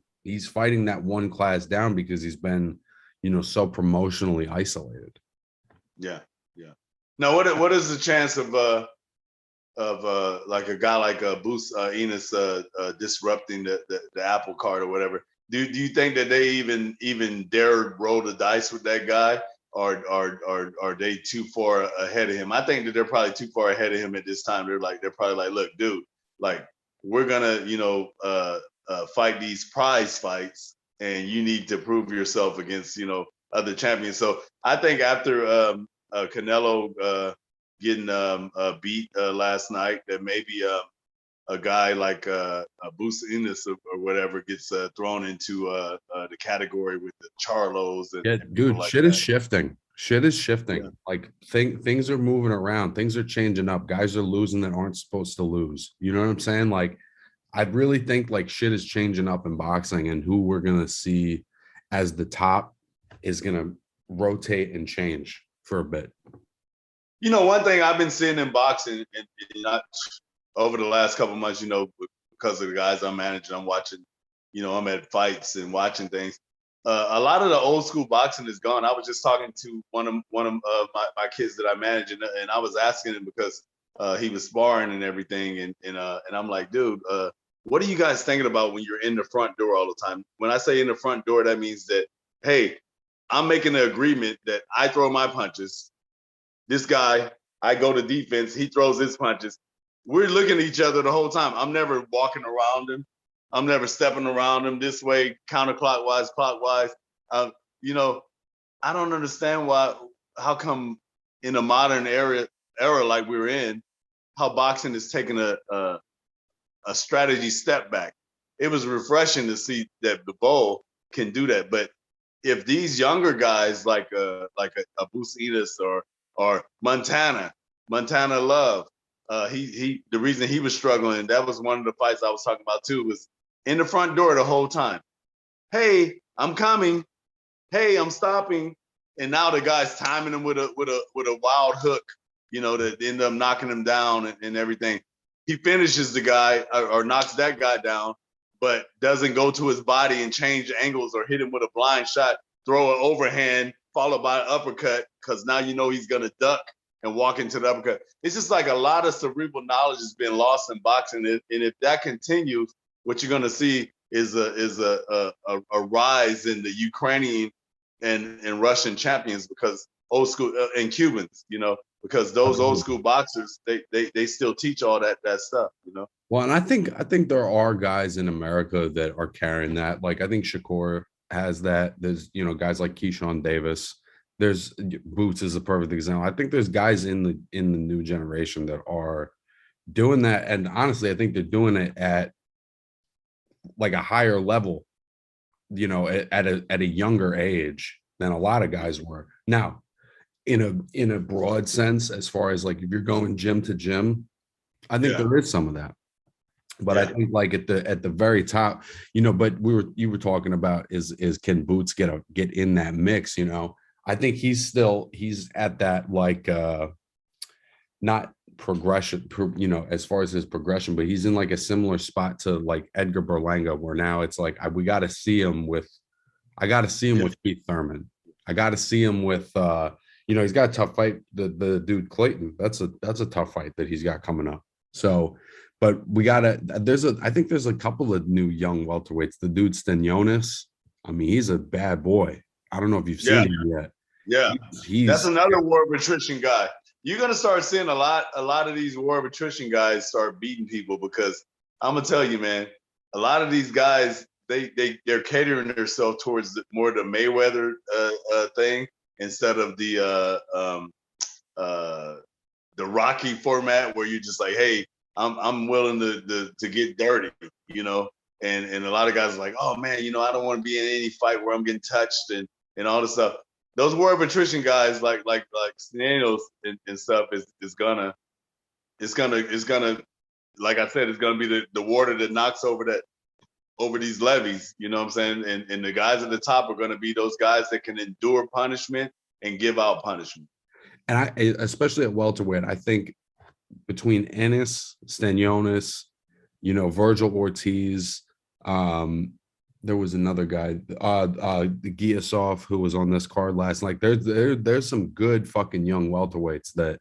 that one class down because he's been, you know, so promotionally isolated. Yeah. Now, what is the chance of like a guy like Boots Enos disrupting the apple cart or whatever? Do you think that they even dare roll the dice with that guy, or are they too far ahead of him? I think that they're probably too far ahead of him at this time. They're probably like, look, dude, like we're gonna fight these prize fights, and you need to prove yourself against other champions. So I think after Canelo getting beat last night, that maybe a guy like Boots Ennis or whatever gets thrown into the category with the Charlos and people Dude, like shit is that. shifting. Shit is shifting. Yeah. Like things are moving around. Things are changing up. Guys are losing that aren't supposed to lose. You know what I'm saying? Like, I really think like shit is changing up in boxing, and who we're gonna see as the top is gonna rotate and change for a bit. One thing I've been seeing in boxing, and over the last couple of months, because of the guys I'm managing, I'm watching, I'm at fights and watching things. A lot of the old school boxing is gone. I was just talking to one of my kids that I manage, and I was asking him because he was sparring and everything, and I'm like, dude, what are you guys thinking about when you're in the front door all the time? When I say in the front door, that means that, hey, I'm making an agreement that I throw my punches. This guy, I go to defense, he throws his punches. We're looking at each other the whole time. I'm never walking around him. I'm never stepping around him this way, counterclockwise, clockwise. I don't understand how come in a modern era like we're in, how boxing is taking a strategy step back. It was refreshing to see that the bowl can do that. But if these younger guys like a Boots Ennis or Montana Love, the reason he was struggling, that was one of the fights I was talking about too, was in the front door the whole time. Hey, I'm coming. Hey, I'm stopping. And now the guy's timing him with a wild hook, that end up knocking him down and everything. He finishes the guy or knocks that guy down, but doesn't go to his body and change angles or hit him with a blind shot, throw an overhand followed by an uppercut, because now he's going to duck and walk into the uppercut. It's just like a lot of cerebral knowledge has been lost in boxing. And if that continues, what you're going to see is a rise in the Ukrainian and Russian champions, because old school and Cubans, because those old school boxers, they still teach all that stuff, Well, and I think there are guys in America that are carrying that. Like, I think Shakur has that. There's, guys like Keyshawn Davis. There's Boots is a perfect example. I think there's guys in the new generation that are doing that. And honestly, I think they're doing it at like a higher level, at a younger age than a lot of guys were. Now, in a broad sense, as far as like if you're going gym to gym, I think there is some of that. But I think like at the very top, but you were talking about is can Boots get in that mix? I think he's at that like not progression, as far as his progression, but he's in like a similar spot to like Edgar Berlanga, where now it's like I got to see him with Keith Thurman. I got to see him with he's got a tough fight. The dude Clayton, that's a tough fight that he's got coming up. So, but I think there's a couple of new young welterweights. The dude Stenionis, I mean, he's a bad boy. I don't know if you've seen him yet. Yeah, that's another war of attrition guy. You're gonna start seeing a lot of these war of attrition guys start beating people, because I'm gonna tell you, man, a lot of these guys they're catering themselves towards more the Mayweather thing instead of the Rocky format, where you're just like, hey, I'm willing to get dirty, and a lot of guys are like, oh man, I don't want to be in any fight where I'm getting touched and all this stuff. Those war of attrition guys like Stanos and stuff is gonna it's gonna, like I said, it's gonna be the water that knocks over these levees. You know what I'm saying? And the guys at the top are gonna be those guys that can endure punishment and give out punishment. And especially at welterweight, I think between Ennis, Stanionis, Virgil Ortiz, there was another guy, Giasov, who was on this card last. Like there's some good fucking young welterweights that,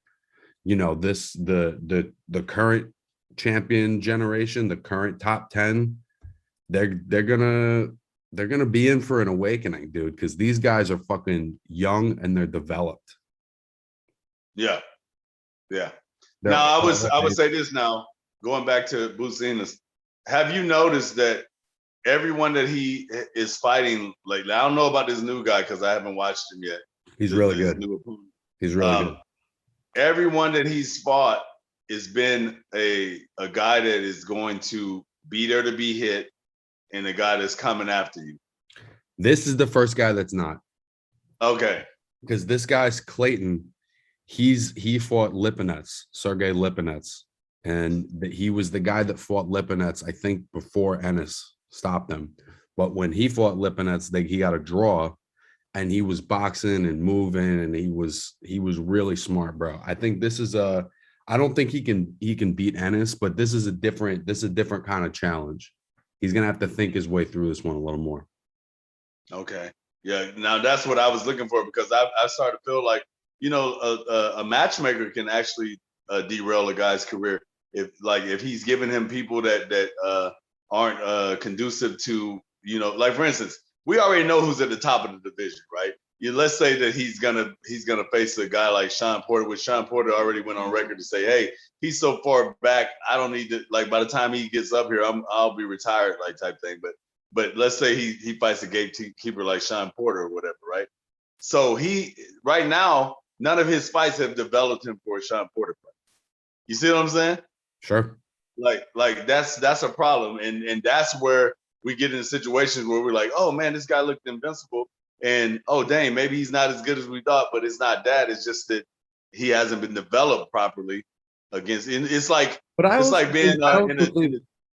the current champion generation, the current top 10, they're gonna be in for an awakening, dude, because these guys are fucking young and they're developed. Yeah. Yeah. They're Now I would say this now, going back to Bucinas, have you noticed that everyone that he is fighting, like I don't know about this new guy because I haven't watched him yet. He's really good. He's really good. Everyone that he's fought has been a guy that is going to be there to be hit and a guy that's coming after you. This is the first guy that's not. Okay. Because this guy's Clayton. He fought Lipinets, Sergey Lipinets, and he was the guy that fought Lipinets, I think, before Ennis stopped him. But when he fought Lipinets, he got a draw, and he was boxing and moving, and he was really smart, bro. I think this is I don't think he can beat Ennis, but this is a different kind of challenge. He's gonna have to think his way through this one a little more. Okay. Yeah. Now that's what I was looking for, because I started to feel like, a matchmaker can actually derail a guy's career if he's giving him people that aren't conducive to, like for instance, we already know who's at the top of the division, right? Let's say that he's gonna face a guy like Sean Porter, which Sean Porter already went on record to say, hey, he's so far back, I don't need to, like, by the time he gets up here, I'll be retired, like, type thing. But let's say he fights a gatekeeper like Sean Porter or whatever, right? So right now, none of his fights have developed him for a Sean Porter fight. You see what I'm saying? Sure. Like that's a problem, and that's where we get into situations where we're like, oh man, this guy looked invincible, and oh dang, maybe he's not as good as we thought. But it's not that; it's just that he hasn't been developed properly against. It's like, but it's like being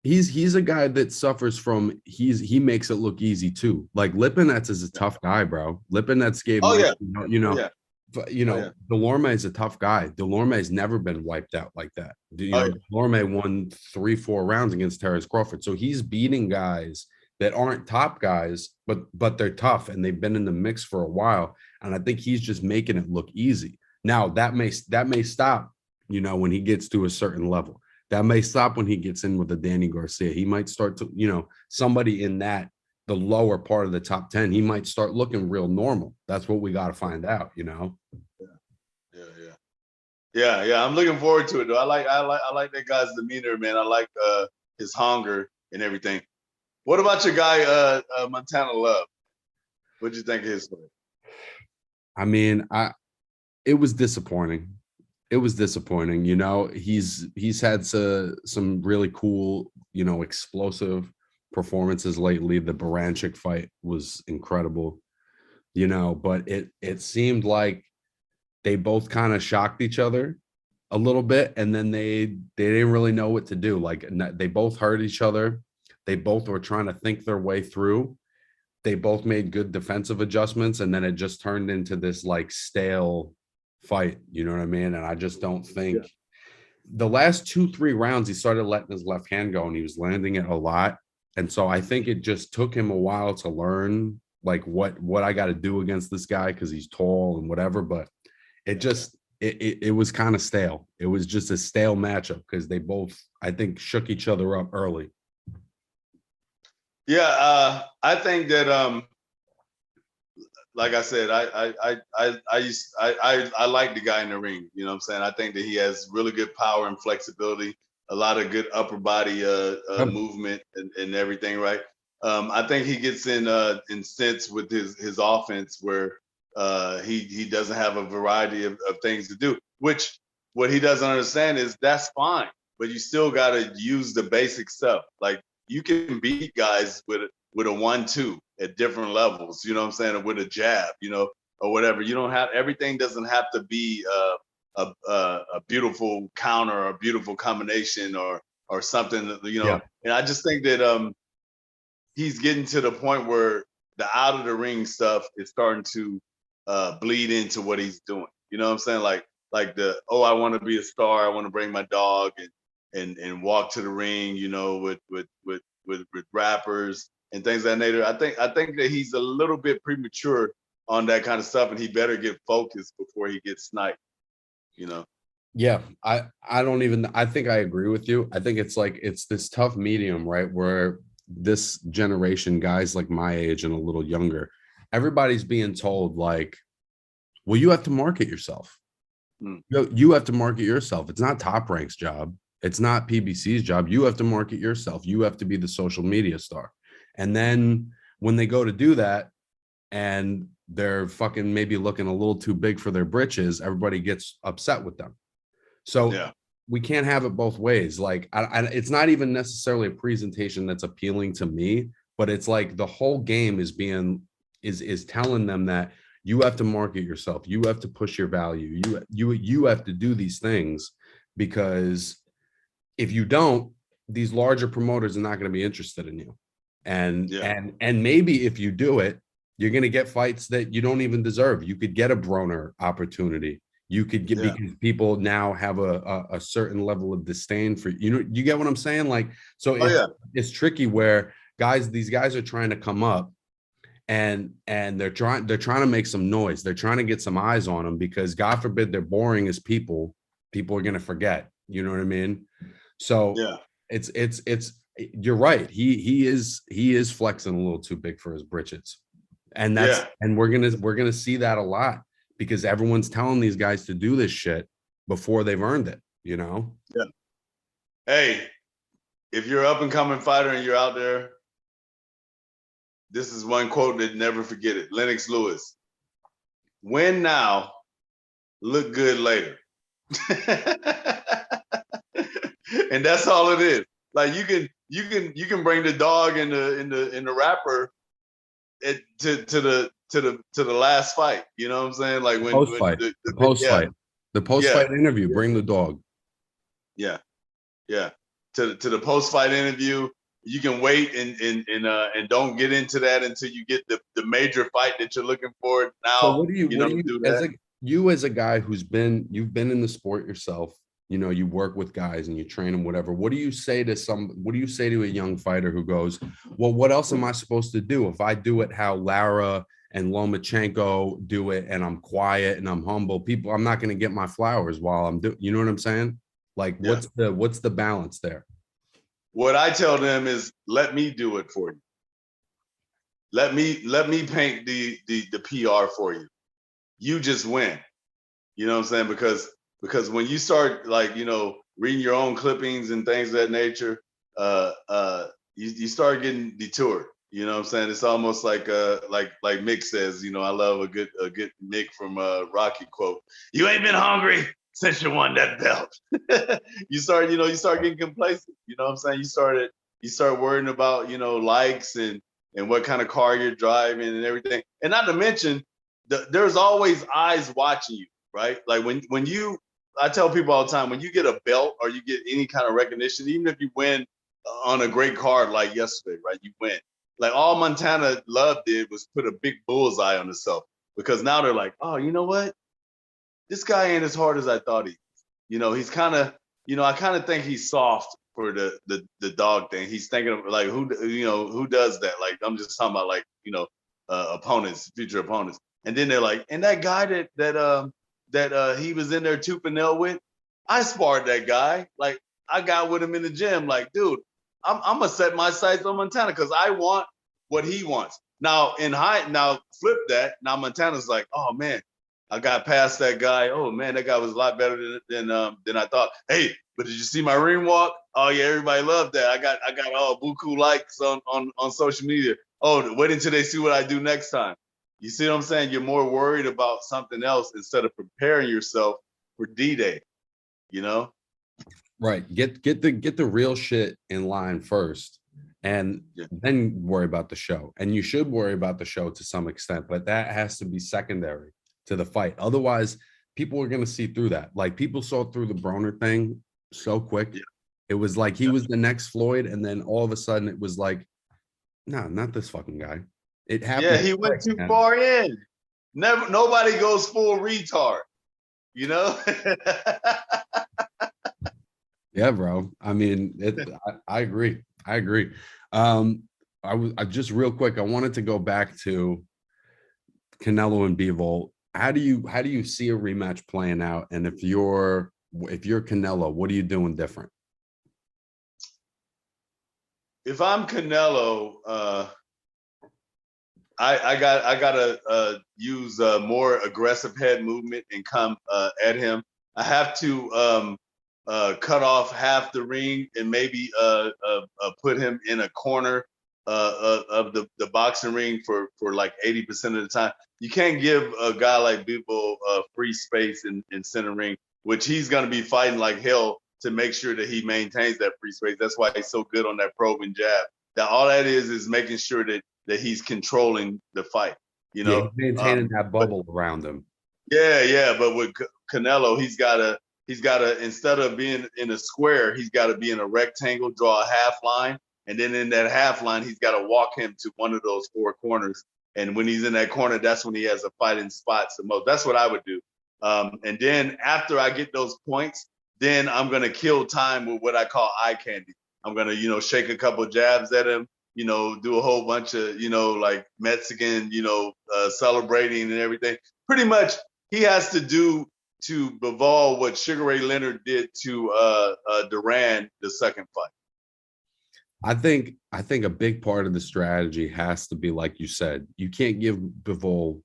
he's a guy that suffers from he makes it look easy too. Like Lipinets is a tough guy, bro. Lipinets gave Delorme is a tough guy. Delorme's never been wiped out like that. Delorme won 3-4 rounds against Terrence Crawford. So he's beating guys that aren't top guys, but they're tough and they've been in the mix for a while. And I think he's just making it look easy. Now that may stop, when he gets to a certain level. That may stop when he gets in with a Danny Garcia. He might start to, somebody in the lower part of the top 10, he might start looking real normal. That's what we got to find out, Yeah. I'm looking forward to it though. I like that guy's demeanor, man. I like his hunger and everything. What about your guy, Montana Love? What'd you think of his fight? I mean, it was disappointing. It was disappointing. He's had some really cool, explosive performances lately. The Baranchik fight was incredible, but it seemed like they both kind of shocked each other a little bit, and then they didn't really know what to do. Like they both hurt each other. They both were trying to think their way through. They both made good defensive adjustments, and then it just turned into this like stale fight. You know what I mean? And I just don't think the last 2-3 rounds he started letting his left hand go, and he was landing it a lot. And so I think it just took him a while to learn like what I got to do against this guy because he's tall and whatever. But it just it was kind of stale. It was just a stale matchup because they both, I think, shook each other up early. Yeah, I think that like I said, I like the guy in the ring. You know what I'm saying? I think that he has really good power and flexibility, a lot of good upper body movement and everything, right? I think he gets in sense with his offense where he doesn't have a variety of things to do, which what he doesn't understand is that's fine, but you still got to use the basic stuff. Like you can beat guys with a 1-2 at different levels, you know what I'm saying, or with a jab, or whatever. You don't have, everything doesn't have to be a beautiful counter or a beautiful combination or something, you know. Yeah. And I just think that he's getting to the point where the out of the ring stuff is starting to bleed into what he's doing. You know what I'm saying? Like the, oh, I want to be a star. I want to bring my dog and walk to the ring, you know, with rappers and things of that nature. I think that he's a little bit premature on that kind of stuff, and he better get focused before he gets sniped, you know. Yeah, I think I agree with you. I think it's like it's this tough medium, right? Where this generation, guys like my age and a little younger, everybody's being told like, well, you have to market yourself. Mm. You have to market yourself. It's not Top Rank's job. It's not PBC's job. You have to market yourself. You have to be the social media star. And then when they go to do that and they're fucking maybe looking a little too big for their britches, everybody gets upset with them. So Yeah. we can't have it both ways. Like, it's not even necessarily a presentation that's appealing to me, but it's like the whole game is telling them that you have to market yourself. You have to push your value. You have to do these things, because if you don't, these larger promoters are not going to be interested in you. And Yeah. and maybe if you do it, you're going to get fights that you don't even deserve. You could get a Broner opportunity. You could get, Yeah. because people now have a certain level of disdain for, you know, you get what I'm saying? Like, so it's tricky where these guys are trying to come up and they're trying to make some noise. They're trying to get some eyes on them, because God forbid they're boring as people are going to forget, you know what I mean? So Yeah. it's you're right. He is flexing a little too big for his britches. And and we're going to see that a lot, because everyone's telling these guys to do this shit before they've earned it, you know? Yeah. Hey, if you're up and coming fighter and you're out there, this is one quote that never forget it. Lennox Lewis: win now, look good later. And that's all it is. Like you can bring the dog and the rapper to the last fight. You know what I'm saying? Like when Post fight, the post fight interview, bring the dog. Yeah. To the post fight interview, you can wait and don't get into that until you get the major fight that you're looking for. Now, so what do you do that. As a guy you've been in the sport yourself, you know, you work with guys and you train them, whatever. What do you say to a young fighter who goes, well, what else am I supposed to do if I do it how Lara and Lomachenko do it, and I'm quiet and I'm humble? I'm not going to get my flowers while I'm doing, you know what I'm saying? Like, what's the balance there? What I tell them is, let me do it for you. Let me paint the PR for you. You just win. You know what I'm saying? Because when you start, like, you know, reading your own clippings and things of that nature, you start getting detoured. You know what I'm saying? It's almost like Mick says, you know, I love a good Mick from Rocky quote: "You ain't been hungry since you won that belt." you start getting complacent. You know what I'm saying? You start worrying about, you know, likes and what kind of car you're driving and everything. And not to mention, there's always eyes watching you, right? Like I tell people all the time, when you get a belt or you get any kind of recognition, even if you win on a great card like yesterday, right? You win. Like, all Montana Love did was put a big bullseye on himself, because now they're like, oh, you know what? This guy ain't as hard as I thought he is. You know, he's kind of, you know, I kind of think he's soft for the dog thing. He's thinking of, like, who does that? Like, I'm just talking about, like, you know, opponents, future opponents. And then they're like, and that guy that he was in there tooth and nail with, I sparred that guy. Like, I got with him in the gym. Like, dude, I'm gonna set my sights on Montana because I want what he wants. Now flip that. Now Montana's like, oh man, I got past that guy. Oh man, that guy was a lot better than I thought. Hey, but did you see my ring walk? Oh yeah, everybody loved that. I got all buku likes on social media. Oh, wait until they see what I do next time. You see what I'm saying? You're more worried about something else instead of preparing yourself for D-Day. You know? Right. Get the real shit in line first, and then worry about the show. And you should worry about the show to some extent, but that has to be secondary to the fight. Otherwise, people are gonna see through that. Like people saw through the Broner thing so quick. Yeah. It was like he was the next Floyd, and then all of a sudden it was like, no, not this fucking guy. It Yeah, happened he went quick, too man. far in. Never, nobody goes full retard, you know? Yeah, bro. I mean, I agree. I agree. I just real quick. I wanted to go back to Canelo and Bivol. How do you see a rematch playing out? And if you're Canelo, what are you doing different? If I'm Canelo, I gotta use more aggressive head movement and come at him. I have to cut off half the ring and maybe put him in a corner of the boxing ring for like 80% of the time. You can't give a guy like Bivol free space in center ring, which he's gonna be fighting like hell to make sure that he maintains that free space. That's why he's so good on that probing jab. That all that is making sure that he's controlling the fight, you Yeah, know. he's maintaining that bubble around him. Yeah. But with Canelo, he's gotta instead of being in a square, he's got to be in a rectangle, draw a half line, and then in that half line, he's got to walk him to one of those four corners. And when he's in that corner, that's when he has a fighting spots the most. That's what I would do. And then after I get those points, then I'm gonna kill time with what I call eye candy. I'm gonna, shake a couple jabs at him, do a whole bunch of, like Mexican, celebrating and everything. Pretty much he has to do to Bivol what Sugar Ray Leonard did to Duran the second fight. I think a big part of the strategy has to be, like you said, you can't give Bivol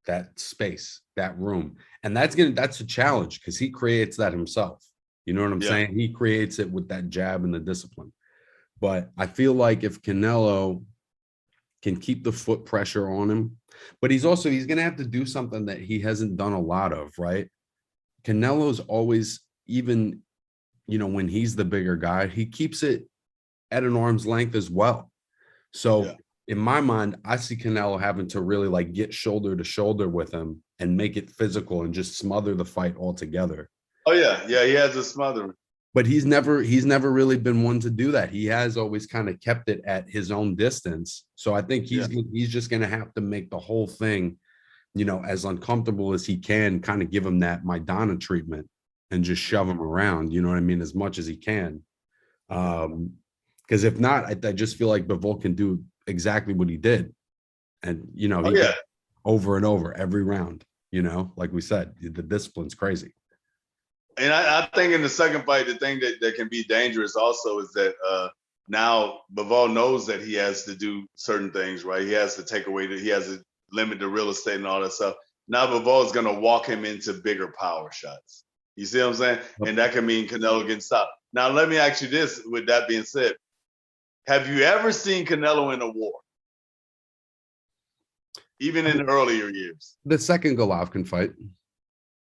that space, that room. And that's a challenge because he creates that himself. You know what I'm Yeah. saying? He creates it with that jab and the discipline. But I feel like if Canelo can keep the foot pressure on him, but he's going to have to do something that he hasn't done a lot of, right? Canelo's always, even, when he's the bigger guy, he keeps it at an arm's length as well. So Yeah. in my mind, I see Canelo having to really like get shoulder to shoulder with him and make it physical and just smother the fight altogether. Oh yeah, he has a smother. But he's never really been one to do that. He has always kind of kept it at his own distance. So I think he's just going to have to make the whole thing, as uncomfortable as he can, kind of give him that Maidana treatment and just shove him around, you know what I mean, as much as he can. Because if not, I just feel like Bivol can do exactly what he did. And, over and over every round, like we said, the discipline's crazy. And I think in the second fight, the thing that can be dangerous also is that now Bivol knows that he has to do certain things, right? He has to take away he has to limit the real estate and all that stuff. Now Bivol is going to walk him into bigger power shots. You see what I'm saying? And that can mean Canelo getting stopped. Now, let me ask you this, with that being said. Have you ever seen Canelo in a war? Even in the earlier years? The second Golovkin fight,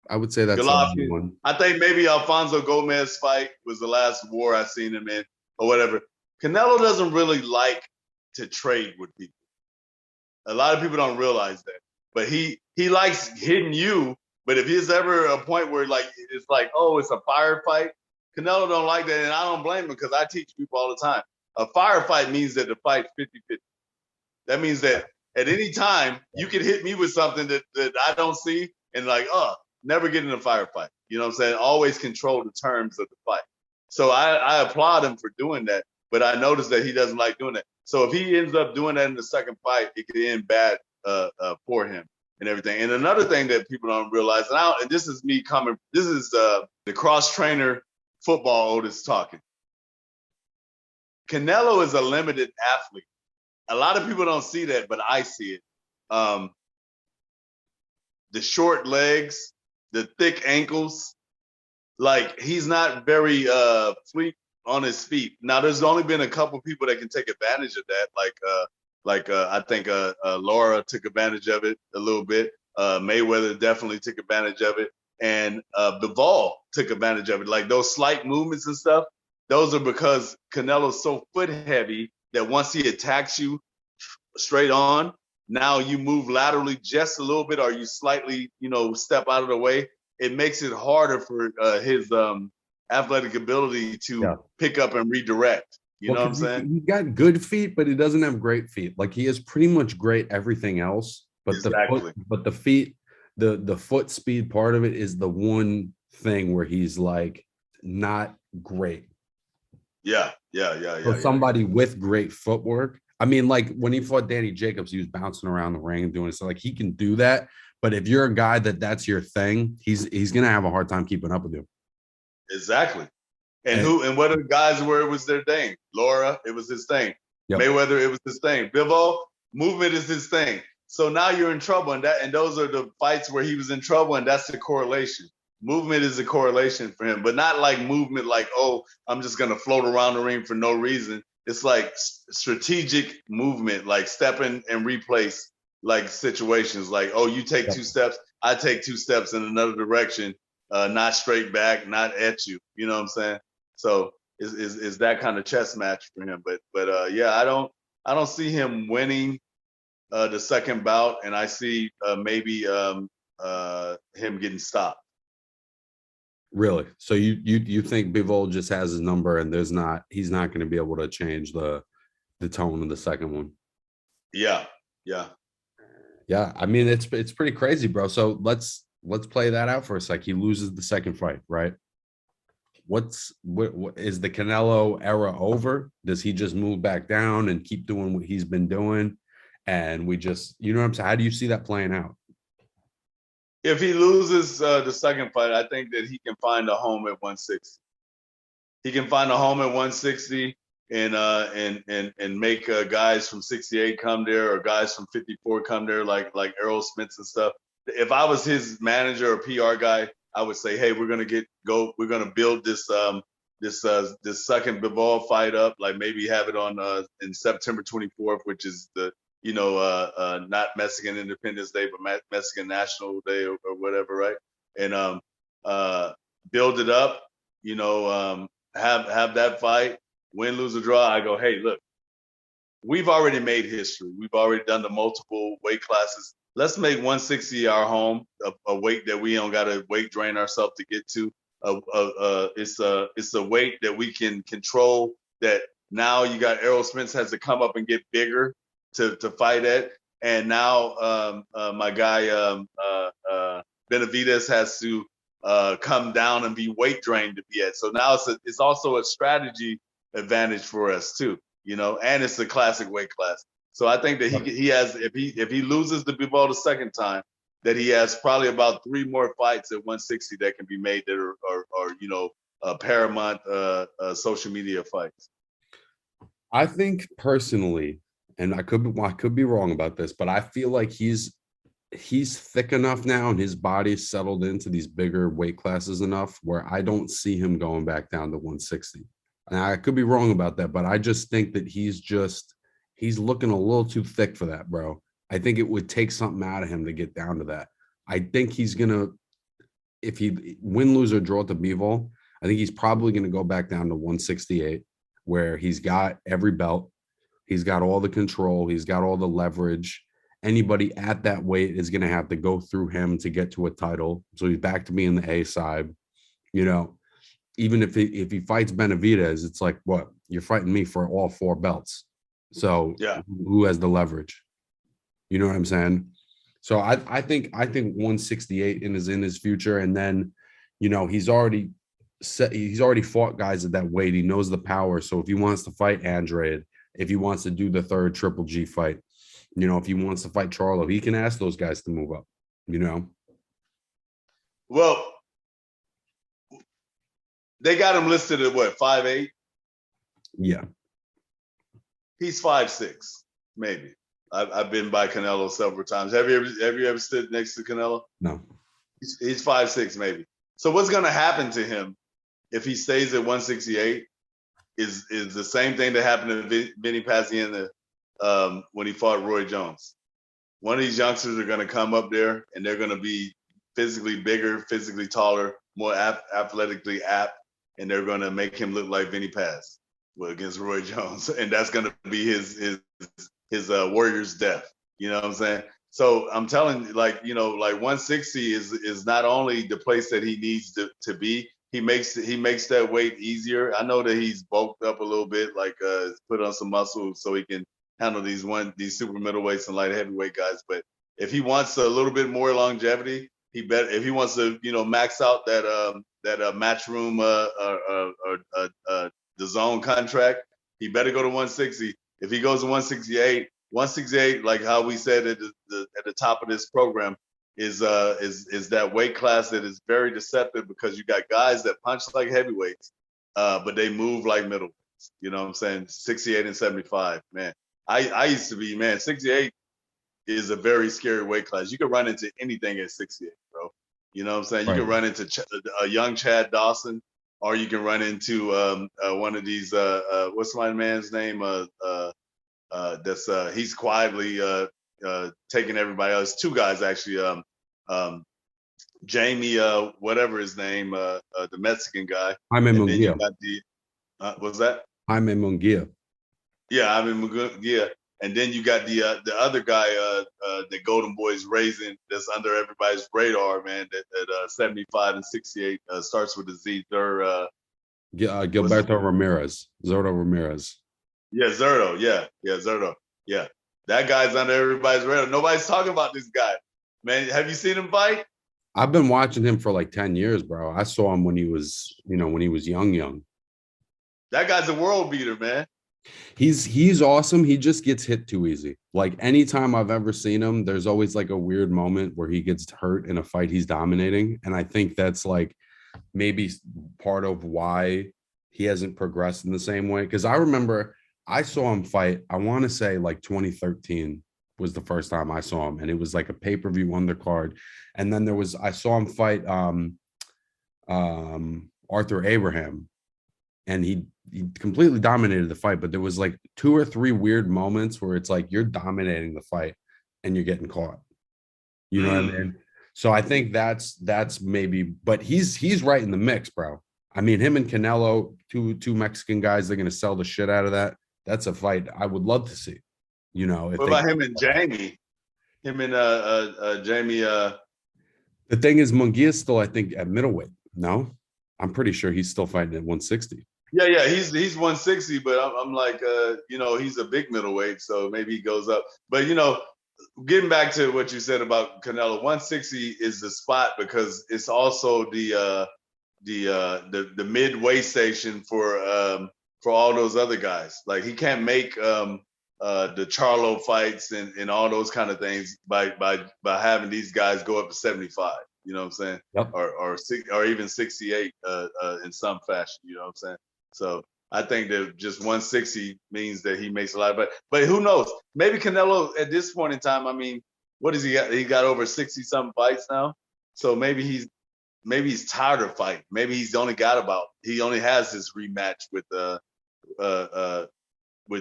I would say that's the only one. I think maybe Alfonso Gomez fight was the last war I seen him in or whatever. Canelo doesn't really like to trade with people. A lot of people don't realize that. But he likes hitting you. But if there's ever a point where it's like, oh, it's a firefight, Canelo don't like that. And I don't blame him because I teach people all the time. A firefight means that the fight's 50-50. That means that at any time you can hit me with something that I don't see and never get in a firefight. You know what I'm saying? Always control the terms of the fight. So I applaud him for doing that, but I noticed that he doesn't like doing that. So if he ends up doing that in the second fight, it could end bad for him and everything. And another thing that people don't realize, and this is me coming, this is the cross trainer football Otis talking. Canelo is a limited athlete. A lot of people don't see that, but I see it. The short legs, the thick ankles, he's not very fleet on his feet. Now, there's only been a couple people that can take advantage of that. I think Laura took advantage of it a little bit. Mayweather definitely took advantage of it, and Bivol took advantage of it. Like those slight movements and stuff. Those are because Canelo's so foot heavy that once he attacks you straight on, now you move laterally just a little bit or you slightly, step out of the way. it makes it harder for his athletic ability to pick up and redirect. You know what I'm saying? He got good feet, but he doesn't have great feet. Like he has pretty much great everything else, but Exactly. the feet, the foot speed part of it is the one thing where he's like not great. Yeah. For somebody with great footwork, I mean, like when he fought Danny Jacobs, he was bouncing around the ring and doing it. So like he can do that, but if you're a guy that's your thing, he's gonna have a hard time keeping up with you. Exactly. And what are the guys where it was their thing? Laura, it was his thing. Yep. Mayweather, it was his thing. Bivol, movement is his thing. So now you're in trouble, and those are the fights where he was in trouble, and that's the correlation. Movement is a correlation for him, but not like movement like, oh, I'm just gonna float around the ring for no reason. It's like strategic movement, like step in and replace like situations, like, oh, you take 2 steps, I take 2 steps in another direction, not straight back, not at you. You know what I'm saying? So is that kind of chess match for him? But yeah, I don't see him winning the second bout, and I see maybe him getting stopped. Really? So you think Bivol just has his number, and he's not going to be able to change the tone of the second one? Yeah. I mean, it's pretty crazy, bro. So let's play that out for a sec. He loses the second fight, right? What is the Canelo era over? Does he just move back down and keep doing what he's been doing? And we just, you know what I'm saying? How do you see that playing out? If he loses the second fight, I think that he can find a home at 160. He can find a home at 160 and make guys from 68 come there, or guys from 54 come there, like Errol Spence and stuff. If I was his manager or PR guy, I would say, hey, we're gonna build this this second Bivol fight up, like maybe have it on in September 24th, which is the not Mexican Independence Day, but Mexican National Day or whatever, right? And build it up, have that fight, win, lose, or draw. I go, hey, look, we've already made history. We've already done the multiple weight classes. Let's make 160 our home, a weight that we don't got to weight drain ourselves to get to. It's a weight that we can control. That now you got Errol Spence has to come up and get bigger to fight at, and now my guy Benavidez has to come down and be weight drained to be at. So now it's also a strategy advantage for us too, and it's a classic weight class. So I think that he has, if he loses the Bivol the second time, that he has probably about 3 more fights at 160 that can be made that are paramount social media fights. I think personally, and I could be wrong about this, but I feel like he's thick enough now and his body's settled into these bigger weight classes enough where I don't see him going back down to 160. Now I could be wrong about that, but I just think that he's looking a little too thick for that, bro. I think it would take something out of him to get down to that. I think he's gonna, if he win, lose, or draw to Bivol, I think he's probably gonna go back down to 168, where he's got every belt, he's got all the control, he's got all the leverage. Anybody at that weight is gonna have to go through him to get to a title. So he's back to being the A side. Even if he fights Benavidez, it's like, what? You're fighting me for all 4 belts. So yeah, who has the leverage? You know what I'm saying? So I think 168 is in his future, and then he's already fought guys at that weight. He knows the power. So if he wants to fight Andrade, if he wants to do the third Triple G fight, if he wants to fight Charlo, he can ask those guys to move up. Well, they got him listed at what, 5'8"? Yeah. He's 5'6", maybe. I've been by Canelo several times. Have you ever stood next to Canelo? No. He's 5'6", maybe. So what's going to happen to him if he stays at 168 is the same thing that happened to Vinny Pazienza when he fought Roy Jones. One of these youngsters are going to come up there, and they're going to be physically bigger, physically taller, more athletically apt, and they're going to make him look like Vinny Paz against Roy Jones, and that's going to be his Warrior's death. You know what I'm saying? So I'm telling you, like, like 160 is not only the place that he needs to be. He makes that weight easier. I know that he's bulked up a little bit, like put on some muscle so he can handle these super middleweights and light heavyweight guys. But if he wants a little bit more longevity, if he wants to, max out that matchroom the zone contract, he better go to 160. If he goes to 168, like how we said at the top of this program, is that weight class that is very deceptive because you got guys that punch like heavyweights, but they move like middleweights. You know what I'm saying? 68 and 75, man. I used to be, man. 68 is a very scary weight class. You can run into anything at 68, bro. You know what I'm saying? You Right. can run into a young Chad Dawson, or you can run into one of these. What's my man's name? That's he's quietly taking everybody else. Two guys actually. Jamie, whatever his name, the Mexican guy, Jaime and then you Munguia. got the what's that? Jaime Munguia. Yeah, I mean, yeah. And then you got the other guy, the Golden Boys raising that's under everybody's radar, man. That 75 and 68 starts with a Z. They're Gilberto Ramirez. Zurdo Ramirez. yeah, Zurdo. Yeah, Zurdo. Yeah, that guy's under everybody's radar. Nobody's talking about this guy, man. Have you seen him fight? I've been watching him for like 10 years, bro. I saw him when he was, when he was young. That guy's a world beater, man. He's awesome. He just gets hit too easy. Like anytime I've ever seen him, there's always like a weird moment where he gets hurt in a fight he's dominating. And I think that's like maybe part of why he hasn't progressed in the same way. Because I remember I saw him fight, I want to say like 2013 was the first time I saw him. And it was like a pay-per-view undercard. And then I saw him fight Arthur Abraham. And he completely dominated the fight, but there was like 2 or 3 weird moments where it's like you're dominating the fight and you're getting caught. You know what I mean? So I think that's maybe, but he's right in the mix, bro. I mean, him and Canelo, two Mexican guys, they're gonna sell the shit out of that. That's a fight I would love to see. If what about him and Jamie? Him and Jamie. The thing is, Munguia's still, I think, at middleweight. No, I'm pretty sure he's still fighting at 160. Yeah, he's 160, but I'm like, he's a big middleweight, so maybe he goes up. But getting back to what you said about Canelo, 160 is the spot because it's also the midway station for all those other guys. Like he can't make the Charlo fights and all those kind of things by having these guys go up to 75. You know what I'm saying? Yep. Or even 68 in some fashion. You know what I'm saying? So I think that just 160 means that he makes a lot. But who knows?Maybe Canelo at this point in time. I mean, what does he got? He got over 60-something fights now. So maybe he's tired of fighting. Maybe he only has this rematch with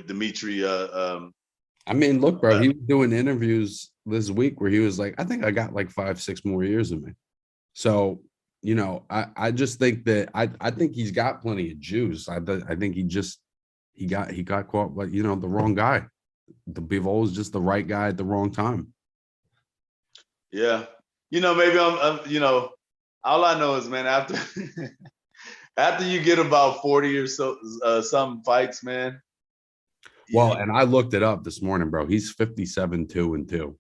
Dimitri. I mean, look, bro, he was doing interviews this week where he was like, I think I got like 5-6 more years in me. So, I just think that I think he's got plenty of juice. I think he got caught, but the wrong guy. The Bivol is just the right guy at the wrong time. Yeah. Maybe I'm all I know is, man, after after you get about 40 or so some fights, man. Well, and I looked it up this morning, bro. He's 57-2-2.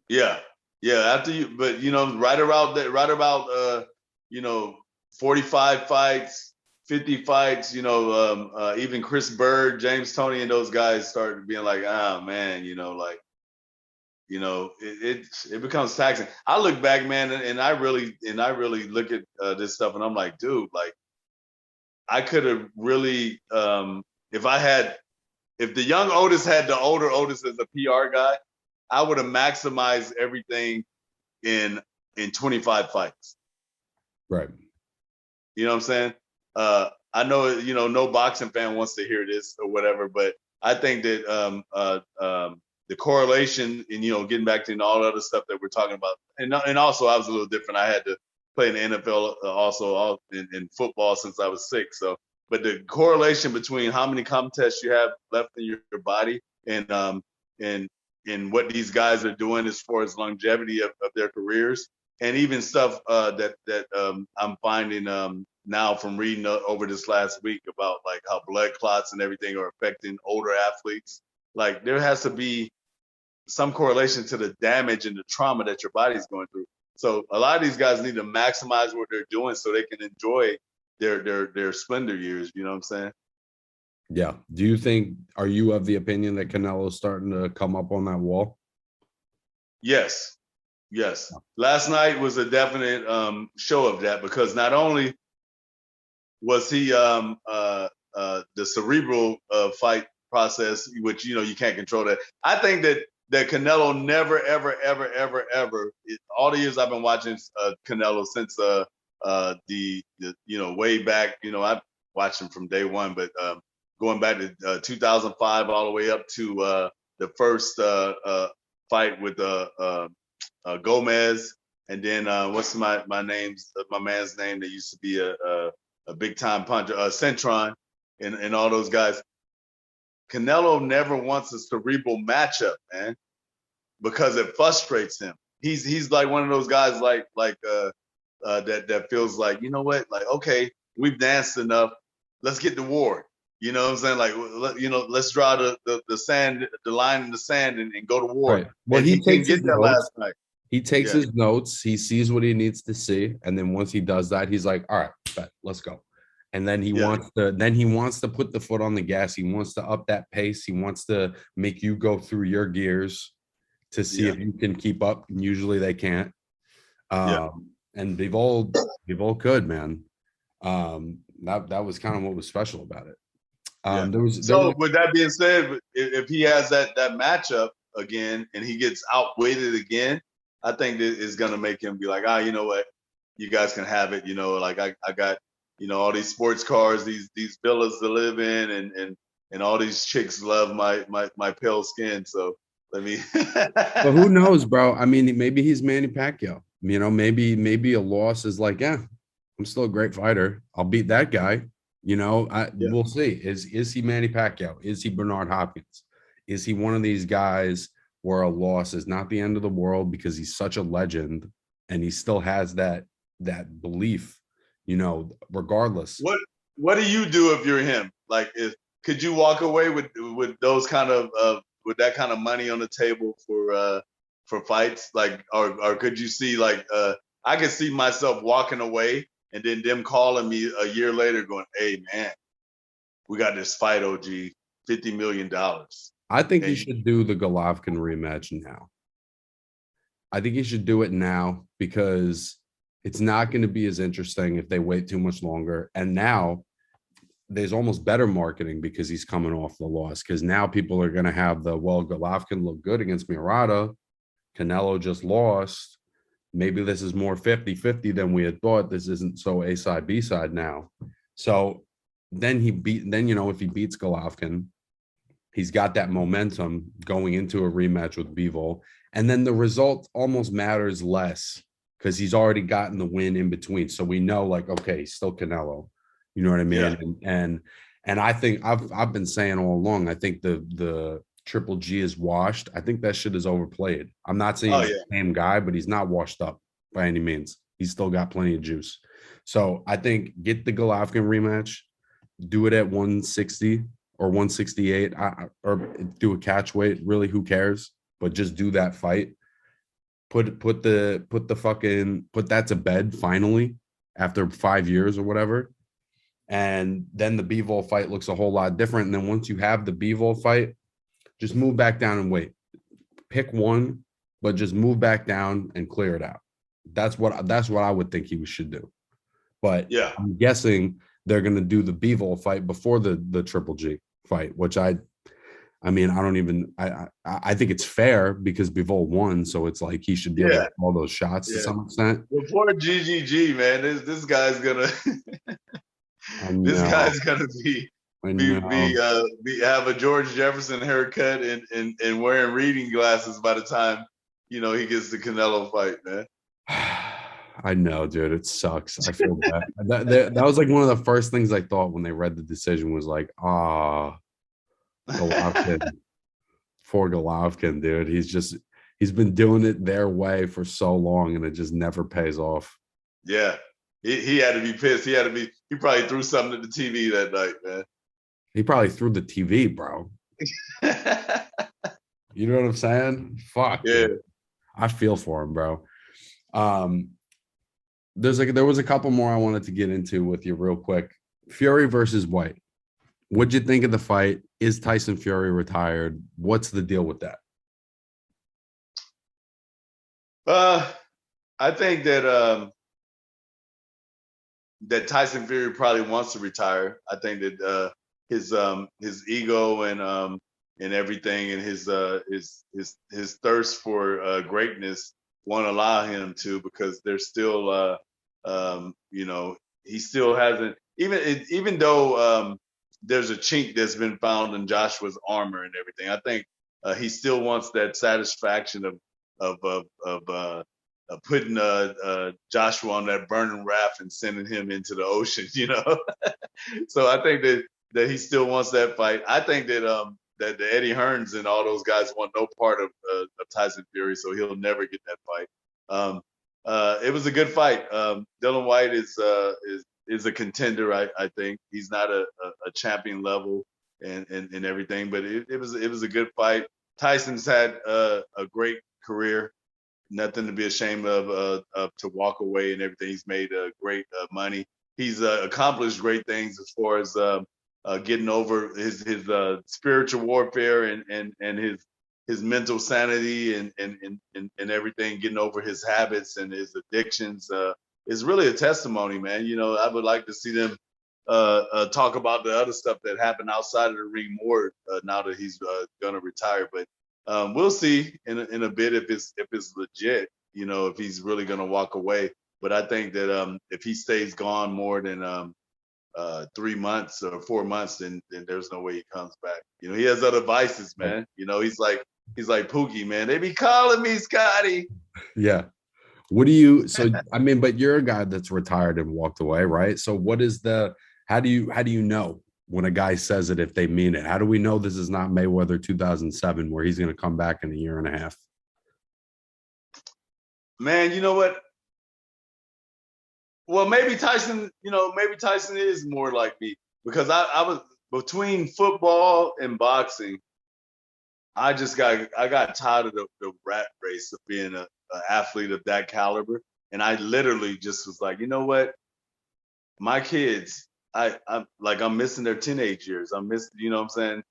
Yeah. After but right about 45 fights, 50 fights. Even Chris Bird, James Toney, and those guys started being like, man, it becomes taxing. I look back, man, and I really look at this stuff, and I'm like, dude, like I could have really, if the young Otis had the older Otis as a PR guy, I would have maximized everything in 25 fights. Right. You know what I'm saying? I know, no boxing fan wants to hear this or whatever, but I think that the correlation and, getting back to all the other stuff that we're talking about. And also I was a little different. I had to play in the NFL also in football since I was 6. So, but the correlation between how many contests you have left in your body and in what these guys are doing as far as longevity of their careers, and even stuff that I'm finding now from reading over this last week about like how blood clots and everything are affecting older athletes. Like there has to be some correlation to the damage and the trauma that your body's going through. So a lot of these guys need to maximize what they're doing so they can enjoy their splendor years. You know what I'm saying? Yeah. Are you of the opinion that Canelo's starting to come up on that wall? Yes. Yes. Last night was a definite show of that, because not only was he the cerebral fight process, which you can't control that. I think that Canelo never ever all the years I've been watching Canelo since the way back, I've watched him from day one, but going back to 2005 all the way up to the first fight with Gomez, and then what's my man's name that used to be a big time puncher, Centron, and all those guys. Canelo never wants a cerebral matchup, man, because it frustrates him. He's like one of those guys that feels like, you know what, like, okay, we've danced enough, let's get to war. You know what I'm saying? Like, let's draw the line in the sand and go to war. Right. Well, and he didn't takes his get that notes. last night. He takes Yeah. his notes. He sees what he needs to see, and then once he does that, he's like, "All right, bet, let's go." And then he wants to put the foot on the gas. He wants to up that pace. He wants to make you go through your gears to see if you can keep up. And usually they can't. And they've all could, man. That was kind of what was special about it. With that being said, if he has that matchup again and he gets outweighted again, I think that is going to make him be like, you know what, you guys can have it. Like I got, all these sports cars, these villas to live in, and all these chicks love my pale skin. So let me. But who knows, bro? I mean, maybe he's Manny Pacquiao. Maybe a loss is like, yeah, I'm still a great fighter. I'll beat that guy. We'll see. Is he Manny Pacquiao? Is he Bernard Hopkins? Is he one of these guys where a loss is not the end of the world because he's such a legend and he still has that belief, regardless. What do you do if you're him? Like, could you walk away with those kind of with that kind of money on the table for fights? Like, or could you see like I could see myself walking away and then them calling me a year later going, "Hey man, we got this fight, OG, $50 million." I think he should do the Golovkin rematch now. I think he should do it now because it's not going to be as interesting if they wait too much longer. And now there's almost better marketing because he's coming off the loss, because now people are going to have Golovkin looked good against Murata. Canelo just lost. Maybe this is more 50-50 than we had thought. This isn't so A side, B side now. So then if he beats Golovkin, he's got that momentum going into a rematch with Bivol. And then the result almost matters less because he's already gotten the win in between. So we know, like, okay, he's still Canelo. You know what I mean? Yeah. And I think I've been saying all along, I think the Triple G is washed. I think that shit is overplayed. I'm not saying he's the same guy, but he's not washed up by any means. He's still got plenty of juice. So I think get the Golovkin rematch, do it at 160 or 168, or do a catch weight. Really, who cares? But just do that fight. Put that to bed finally after 5 years or whatever. And then the Bivol fight looks a whole lot different. And then once you have the Bivol fight, just move back down and wait. Pick one, but just move back down and clear it out. That's what I would think he should do. But I'm guessing they're going to do the Bivol fight before the Triple G fight, which I think it's fair because Bivol won, so it's like he should be able to all those shots to some extent. Before GGG, man, this guy's gonna have a George Jefferson haircut and wearing reading glasses by the time he gets the Canelo fight, man. I know, dude. It sucks. I feel bad. That was like one of the first things I thought when they read the decision was like, Golovkin. Poor Golovkin, dude. He's been doing it their way for so long, and it just never pays off. Yeah. He had to be pissed. He probably threw something at the TV that night, man. He probably threw the TV, bro. You know what I'm saying? Fuck, Yeah. dude. I feel for him, bro. Um, there was a couple more I wanted to get into with you real quick. Fury versus White. What'd you think of the fight? Is Tyson Fury retired? What's the deal with that? I think that Tyson Fury probably wants to retire. I think that his ego and everything and his thirst for greatness won't allow him to, because there's still he still hasn't, even though there's a chink that's been found in Joshua's armor and everything. I think he still wants that satisfaction of putting Joshua on that burning raft and sending him into the ocean, So I think that he still wants that fight. I think that the Eddie Hearns and all those guys want no part of Tyson Fury, so he'll never get that fight. It was a good fight. Dylan White is a contender. I think he's not a champion level and everything, but it was a good fight. Tyson's had a great career. Nothing to be ashamed of to walk away and everything. He's made great money. He's accomplished great things as far as getting over his spiritual warfare and his mental sanity and everything, getting over his habits and his addictions is really a testimony, man. I would like to see them talk about the other stuff that happened outside of the ring more now that he's going to retire. But we'll see in a bit if it's legit, if he's really going to walk away. But I think that if he stays gone more than 3 months or 4 months, then there's no way he comes back. He has other vices, man. He's like Pookie, man. They be calling me Scotty. Yeah. But you're a guy that's retired and walked away, right? So how do you know when a guy says it, if they mean it? How do we know this is not Mayweather 2007 where he's going to come back in a year and a half? Man, you know what? Well, maybe Tyson is more like me, because I was between football and boxing. I got tired of the rat race of being an athlete of that caliber. And I literally just was like, you know what? My kids, I'm missing their teenage years. I'm missing, you know what I'm saying?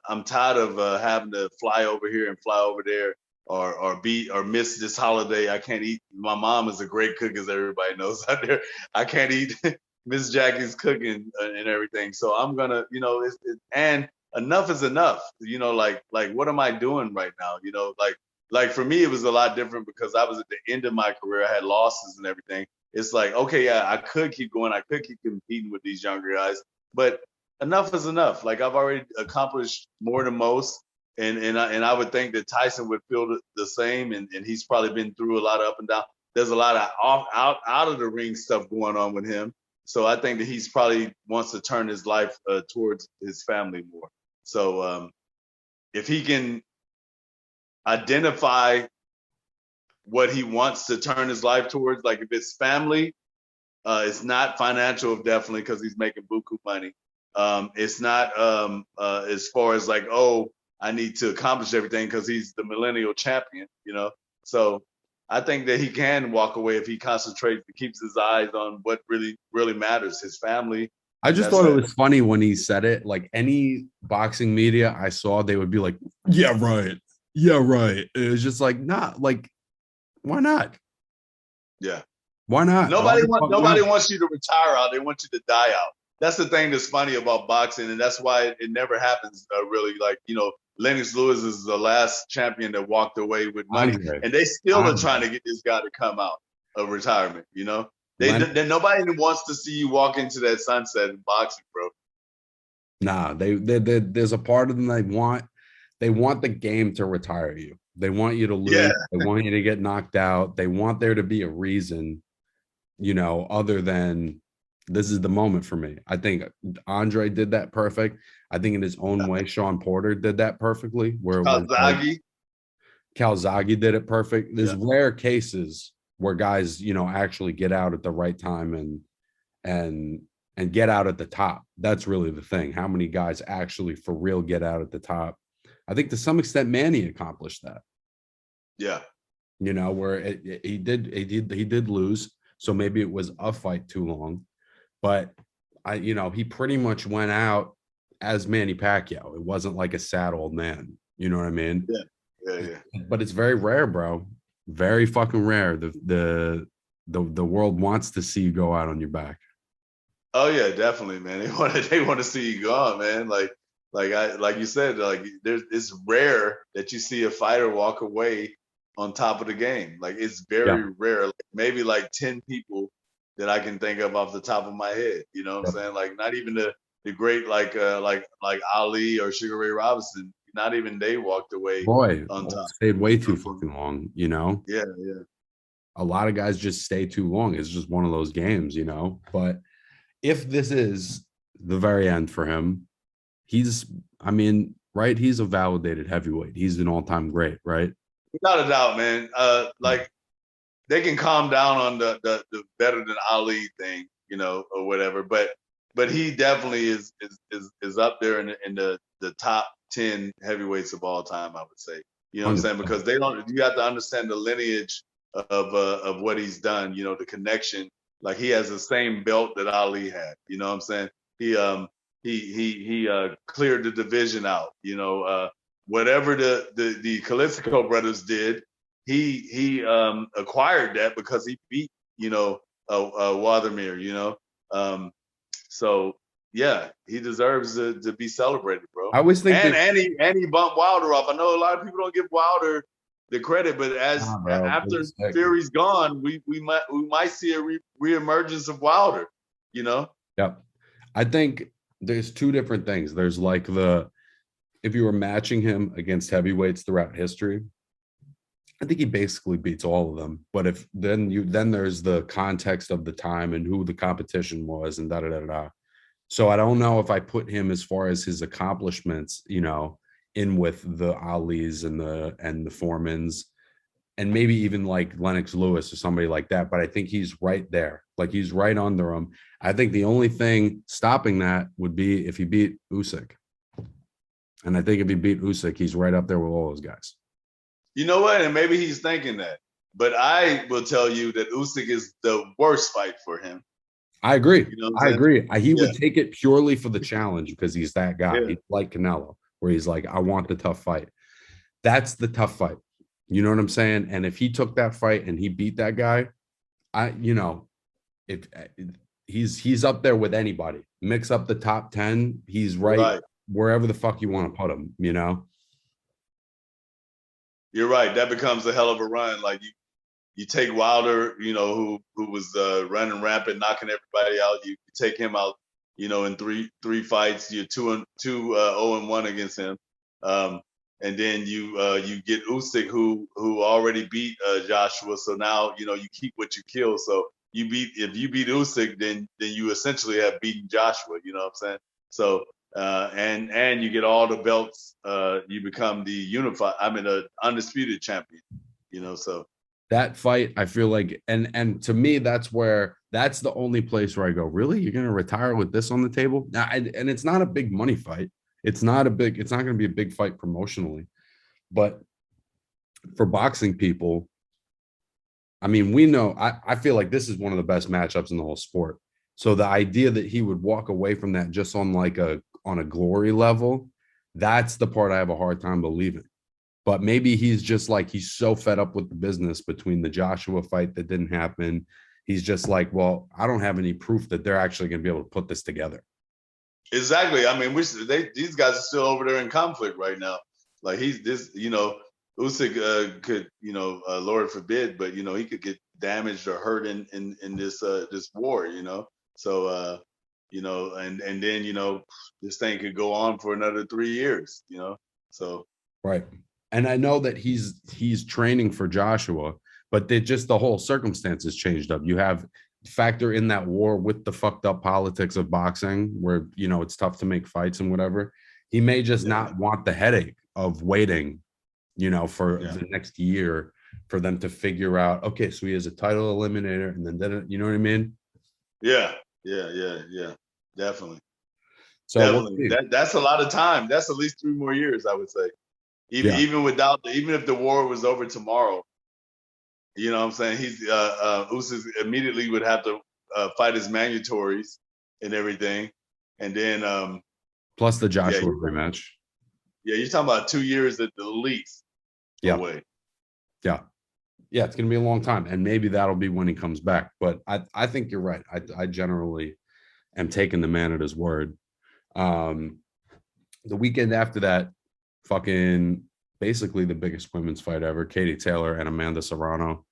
I'm tired of having to fly over here and fly over there or miss this holiday. I can't eat. My mom is a great cook, as everybody knows out there. I can't eat Miss Jackie's cooking and everything. So I'm gonna, and enough is enough. Like what am I doing right now? Like for me, it was a lot different because I was at the end of my career. I had losses and everything. It's like, okay, yeah, I could keep going. I could keep competing with these younger guys, but enough is enough. Like I've already accomplished more than most. And I would think that Tyson would feel the same, and he's probably been through a lot of up and down. There's a lot of out of the ring stuff going on with him, so I think that he's probably wants to turn his life towards his family more. So if he can identify what he wants to turn his life towards, like if it's family, it's not financial, definitely, because he's making buku money. It's not as far as like, oh, I need to accomplish everything because he's the millennial champion, So I think that he can walk away if he concentrates and keeps his eyes on what really, really matters, his family. I just thought it was funny when he said it. Like any boxing media I saw, they would be like, yeah, right. Yeah, right. It was just like, nah, like, why not? Yeah. Why not? Nobody wants you to retire out. They want you to die out. That's the thing that's funny about boxing, and that's why it never happens really. Like, Lennox Lewis is the last champion that walked away with money, and they still are trying to get this guy to come out of retirement. Nobody wants to see you walk into that sunset in boxing, bro. Nah, there's a part of them they want the game to retire you. They want you to lose. Yeah. They want you to get knocked out. They want there to be a reason, other than this is the moment for me. I think Andre did that perfect. I think in his own way, Sean Porter did that perfectly, where it was like Calzaghe. Calzaghe did it perfect. There's Yeah. rare cases where guys, actually get out at the right time and and get out at the top. That's really the thing. How many guys actually for real get out at the top? I think to some extent Manny accomplished that. Yeah. Where he did lose, so maybe it was a fight too long, but he pretty much went out as Manny Pacquiao. It wasn't like a sad old man. You know what I mean? Yeah. Yeah. Yeah. But it's very rare, bro. Very fucking rare. The world wants to see you go out on your back. Oh yeah, definitely, man. They want to see you gone, man. Like you said, it's rare that you see a fighter walk away on top of the game. Like it's Yeah. very rare. Like, maybe like 10 people that I can think of off the top of my head. You know what I'm Yep. saying? Like not even the great like Ali or Sugar Ray Robinson. Not even they walked away Boy, on top. stayed way You too know? fucking long. Yeah, yeah. A lot of guys just stay too long. It's just one of those games. But if this is the very end for him, I mean, right? He's a validated heavyweight. He's an all-time great, right? Without a doubt, man. Like they can calm down on the better than Ali thing, or whatever. But he definitely is up there in the top 10 heavyweights of all time, I would say. You know what I'm saying? 100%. Because you have to understand the lineage of what he's done. The connection. Like he has the same belt that Ali had. You know what I'm saying? He cleared the division out. Whatever the Kalisko brothers did, he acquired that because he beat Watermere. So yeah, he deserves to be celebrated, bro. I always think that, And he bumped Wilder off. I know a lot of people don't give Wilder the credit, but bro, after Fury's gone, we might see a reemergence of Wilder. Yep. I think there's two different things. There's like if you were matching him against heavyweights throughout history, I think he basically beats all of them. But if then there's the context of the time and who the competition was and da da da da. So I don't know if I put him as far as his accomplishments, in with the Alis and the Foremans and maybe even like Lennox Lewis or somebody like that. But I think he's right there. Like he's right under him. I think the only thing stopping that would be if he beat Usyk. And I think if he beat Usyk, he's right up there with all those guys. You know what? And maybe he's thinking that. But I will tell you that Usyk is the worst fight for him. I agree. You know what I I'm saying? agree. He would take it purely for the challenge because he's that guy. Yeah. He's like Canelo, where he's like, I want the tough fight. That's the tough fight. You know what I'm saying? And if he took that fight and he beat that guy, if he's up there with anybody. Mix up the top 10, he's right wherever the fuck you want to put him, You're right. That becomes a hell of a run. Like you take Wilder, who was running rampant, knocking everybody out. You take him out, in three fights. You're 2-0-1 against him. And then you get Usyk, who already beat Joshua. So now you keep what you kill. So if you beat Usyk, then you essentially have beaten Joshua. You know what I'm saying? So and you get all the belts. You become the undisputed champion. So that fight, I feel like, and to me, that's the only place where I go, really? You're gonna retire with this on the table? Now, and it's not a big money fight. It's not gonna be a big fight promotionally. But for boxing people, I mean, we know I feel like this is one of the best matchups in the whole sport. So the idea that he would walk away from that just on a glory level, that's the part I have a hard time believing. But maybe he's just like, he's so fed up with the business between the Joshua fight that didn't happen. He's just like, well, I don't have any proof that they're actually going to be able to put this together. Exactly. I mean, these guys are still over there in conflict right now. Like Usyk could, Lord forbid, but he could get damaged or hurt in this war. So and then this thing could go on for another 3 years. So right. And I know that he's training for Joshua, but the whole circumstances changed up. You have factor in that war with the fucked up politics of boxing, where it's tough to make fights and whatever. He may just Yeah. not want the headache of waiting, for Yeah. the next year for them to figure out. Okay, so he has a title eliminator, and then you know what I mean? Yeah. Yeah. Yeah. Yeah. Definitely. So we'll Definitely. see. That's a lot of time. That's at least 3 more years, I would say. Yeah. Even if the war was over tomorrow, you know what I'm saying? Usyk immediately would have to fight his mandatories and everything. And then Plus the yeah, Joshua rematch. you're talking about 2 years at the least Yeah. away. Yeah. Yeah, it's going to be a long time, and maybe that'll be when he comes back. But I think you're right. I generally am taking the man at his word. The weekend after that, fucking basically the biggest women's fight ever, Katie Taylor and Amanda Serrano.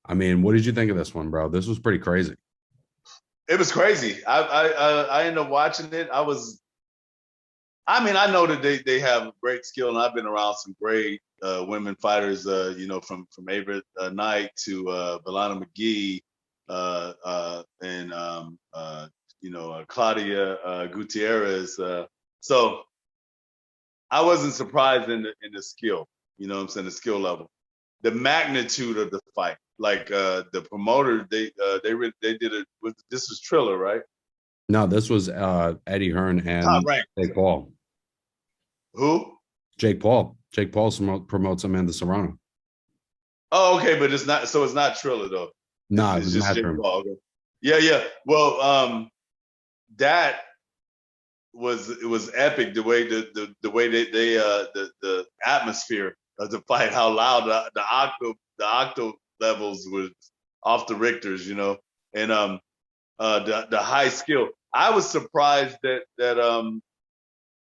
I mean, what did you think of this one, bro? This was pretty crazy. It was crazy. I ended up watching it. I know that they have great skill, and I've been around some great women fighters. From Ava Knight to Belana McGee, and Claudia Gutierrez. So I wasn't surprised in the skill. You know what I'm saying? The skill level, the magnitude of the fight. Like the promoter, they did it. This was Triller, right? No, this was Eddie Hearn Top and rank. Jake Paul. Who? Jake Paul. Jake Paul promotes Amanda Serrano. Oh, okay, but it's not. So it's not Triller though. Nah, it It's was just Jake Matchroom. Paul. Okay. Yeah, yeah. Well, that was epic. The way the way they the atmosphere of the fight, how loud the octo levels was off the Richters, and the high skill. I was surprised that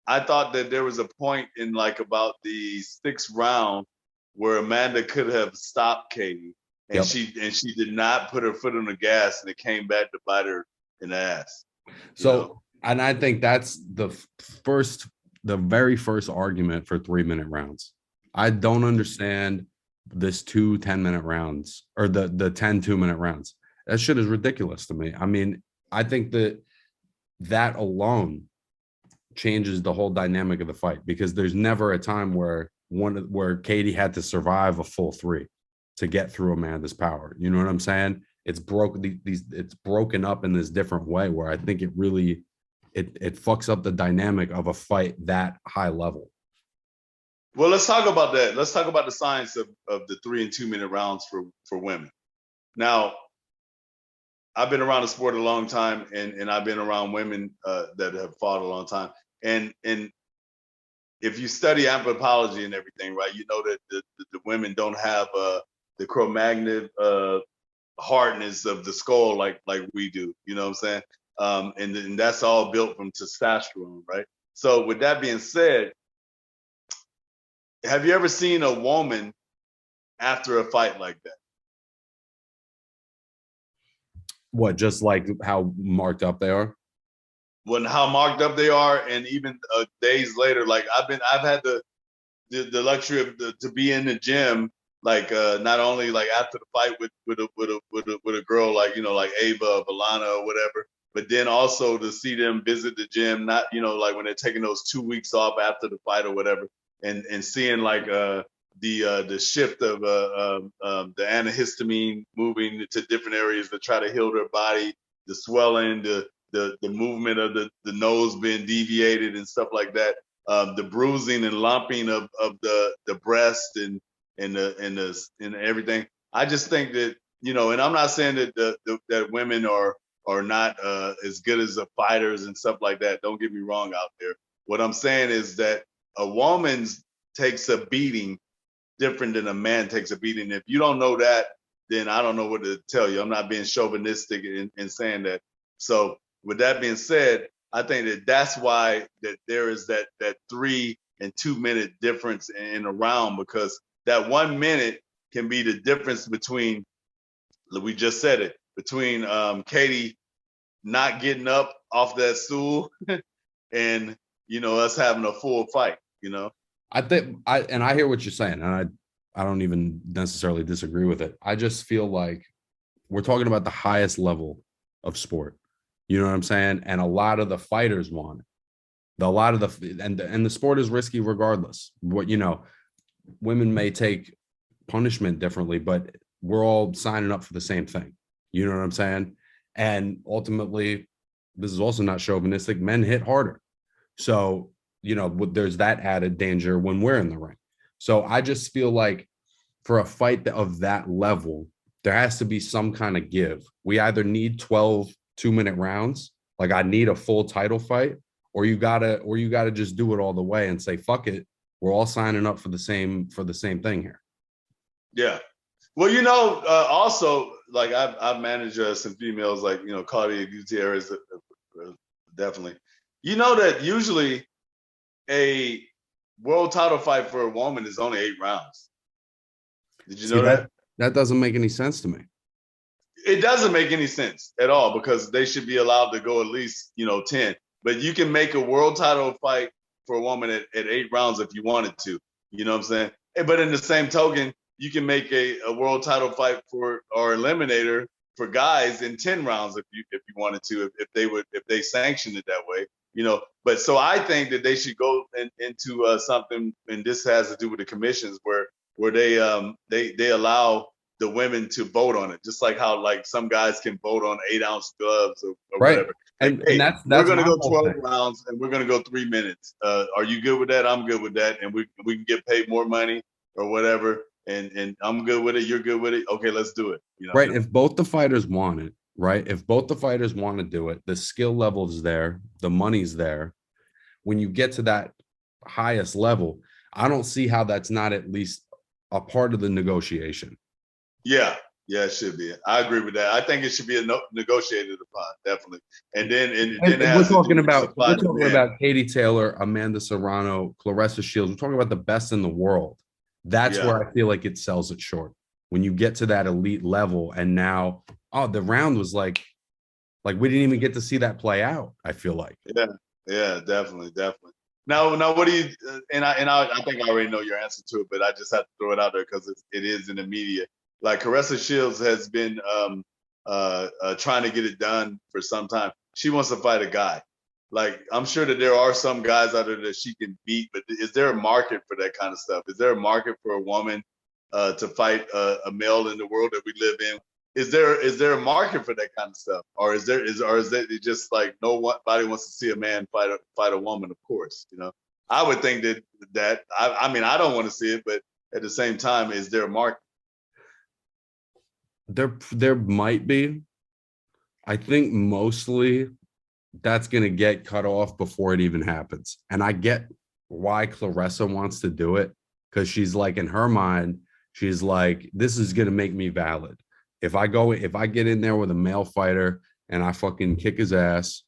I thought that there was a point in like about the 6th round where Amanda could have stopped Katie, and Yep. she did not put her foot on the gas, and it came back to bite her in the ass. So, and I think that's the very first argument for 3-minute rounds. I don't understand this 10-minute rounds, or the 10 2-minute rounds. That shit is ridiculous to me. I mean, I think that alone changes the whole dynamic of the fight, because there's never a time where Katie had to survive a full 3 to get through Amanda's power. You know what I'm saying? It's broken up in this different way, where I think it really it fucks up the dynamic of a fight that high level. Well, let's talk about that. Let's talk about the science of the 3 and 2-minute rounds for women. Now, I've been around the sport a long time, and I've been around women that have fought a long time. And if you study anthropology and everything, right, you know that the women don't have the Cro-Magnon hardness of the skull like we do. You know what I'm saying? And that's all built from testosterone, right? So with that being said, have you ever seen a woman after a fight like that? What, just like how marked up they are? When how marked up they are, and even days later, like I've had the luxury of to be in the gym, like not only like after the fight with a girl like like Ava or Valana or whatever, but then also to see them visit the gym, not like when they're taking those 2 weeks off after the fight or whatever, and seeing like the shift of the antihistamine moving to different areas to try to heal their body, the swelling, the movement of the nose being deviated and stuff like that, the bruising and lumping of the breast and everything. I just think that and I'm not saying that that women are not as good as the fighters and stuff like that. Don't get me wrong out there. What I'm saying is that a woman takes a beating different than a man takes a beating. If you don't know that, then I don't know what to tell you. I'm not being chauvinistic in saying that. So with that being said, I think that's why that there is that 3 and 2-minute difference in a round, because that 1 minute can be the difference between, we just said it, between Katie not getting up off that stool and us having a full fight. I think I hear what you're saying, and I don't even necessarily disagree with it. I just feel like we're talking about the highest level of sport. You know what I'm saying? And a lot of the fighters want it. A lot of and the sport is risky regardless. What women may take punishment differently, but we're all signing up for the same thing. You know what I'm saying? And ultimately, this is also not chauvinistic. Men hit harder. So, there's that added danger when we're in the ring. So I just feel like for a fight of that level, there has to be some kind of give. We either need 12 2-minute rounds, like I need a full title fight, or you gotta just do it all the way and say, fuck it. We're all signing up for the same thing here. Yeah. Well, also, like I've managed some females, like Claudia Gutierrez, definitely. You know that usually a world title fight for a woman is only 8 rounds. Did you know that? That doesn't make any sense to me. It doesn't make any sense at all, because they should be allowed to go at least 10. But you can make a world title fight for a woman at 8 rounds if you wanted to. You know what I'm saying? But in the same token, you can make a world title fight or eliminator for guys in 10 rounds if you wanted to, if they sanctioned it that way. But so I think that they should go into something, and this has to do with the commissions, where they allow the women to vote on it, just like how some guys can vote on 8-ounce gloves or right. whatever. And that's we're going to go 12 rounds and we're going to go 3 minutes. Are you good with that? I'm good with that, and we can get paid more money or whatever. And I'm good with it. You're good with it. Okay, let's do it. Right. If both the fighters want it, right? If both the fighters want to do it, the skill level's there, the money's there. When you get to that highest level, I don't see how that's not at least a part of the negotiation. Yeah, it should be. I agree with that. I think it should be negotiated upon, definitely. And then we're talking about Katie Taylor, Amanda Serrano, Claressa Shields. We're talking about the best in the world. That's where I feel like it sells it short. When you get to that elite level, and now, the round was like we didn't even get to see that play out. I feel like. Yeah, definitely. Now, what do you? And I think I already know your answer to it, but I just have to throw it out there because it is in the media. Like Claressa Shields has been trying to get it done for some time. She wants to fight a guy. Like, I'm sure that there are some guys out there that she can beat, but is there a market for that kind of stuff? Is there a market for a woman to fight a male in the world that we live in? Is there a market for that kind of stuff, or is it just like nobody wants to see a man fight a woman? Of course, I would think that I mean, I don't want to see it, but at the same time, is there a market? There might be. I think mostly that's going to get cut off before it even happens. And I get why Claressa wants to do it, because she's like, in her mind, she's like, this is going to make me valid. If I get in there with a male fighter and I fucking kick his ass,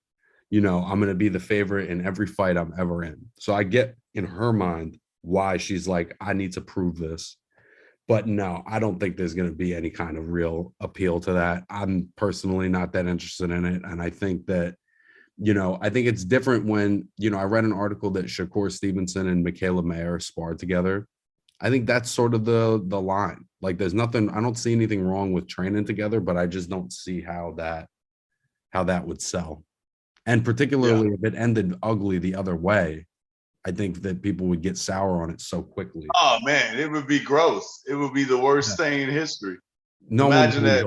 I'm going to be the favorite in every fight I'm ever in. So I get in her mind why she's like, I need to prove this. But no, I don't think there's going to be any kind of real appeal to that. I'm personally not that interested in it. And I think that, I think it's different when, I read an article that Shakur Stevenson and Michaela Mayer sparred together. I think that's sort of the line. Like, there's nothing, I don't see anything wrong with training together, but I just don't see how that would sell. And particularly if it ended ugly the other way, I think that people would get sour on it so quickly. Oh man, it would be gross. It would be the worst thing in history. No, imagine that.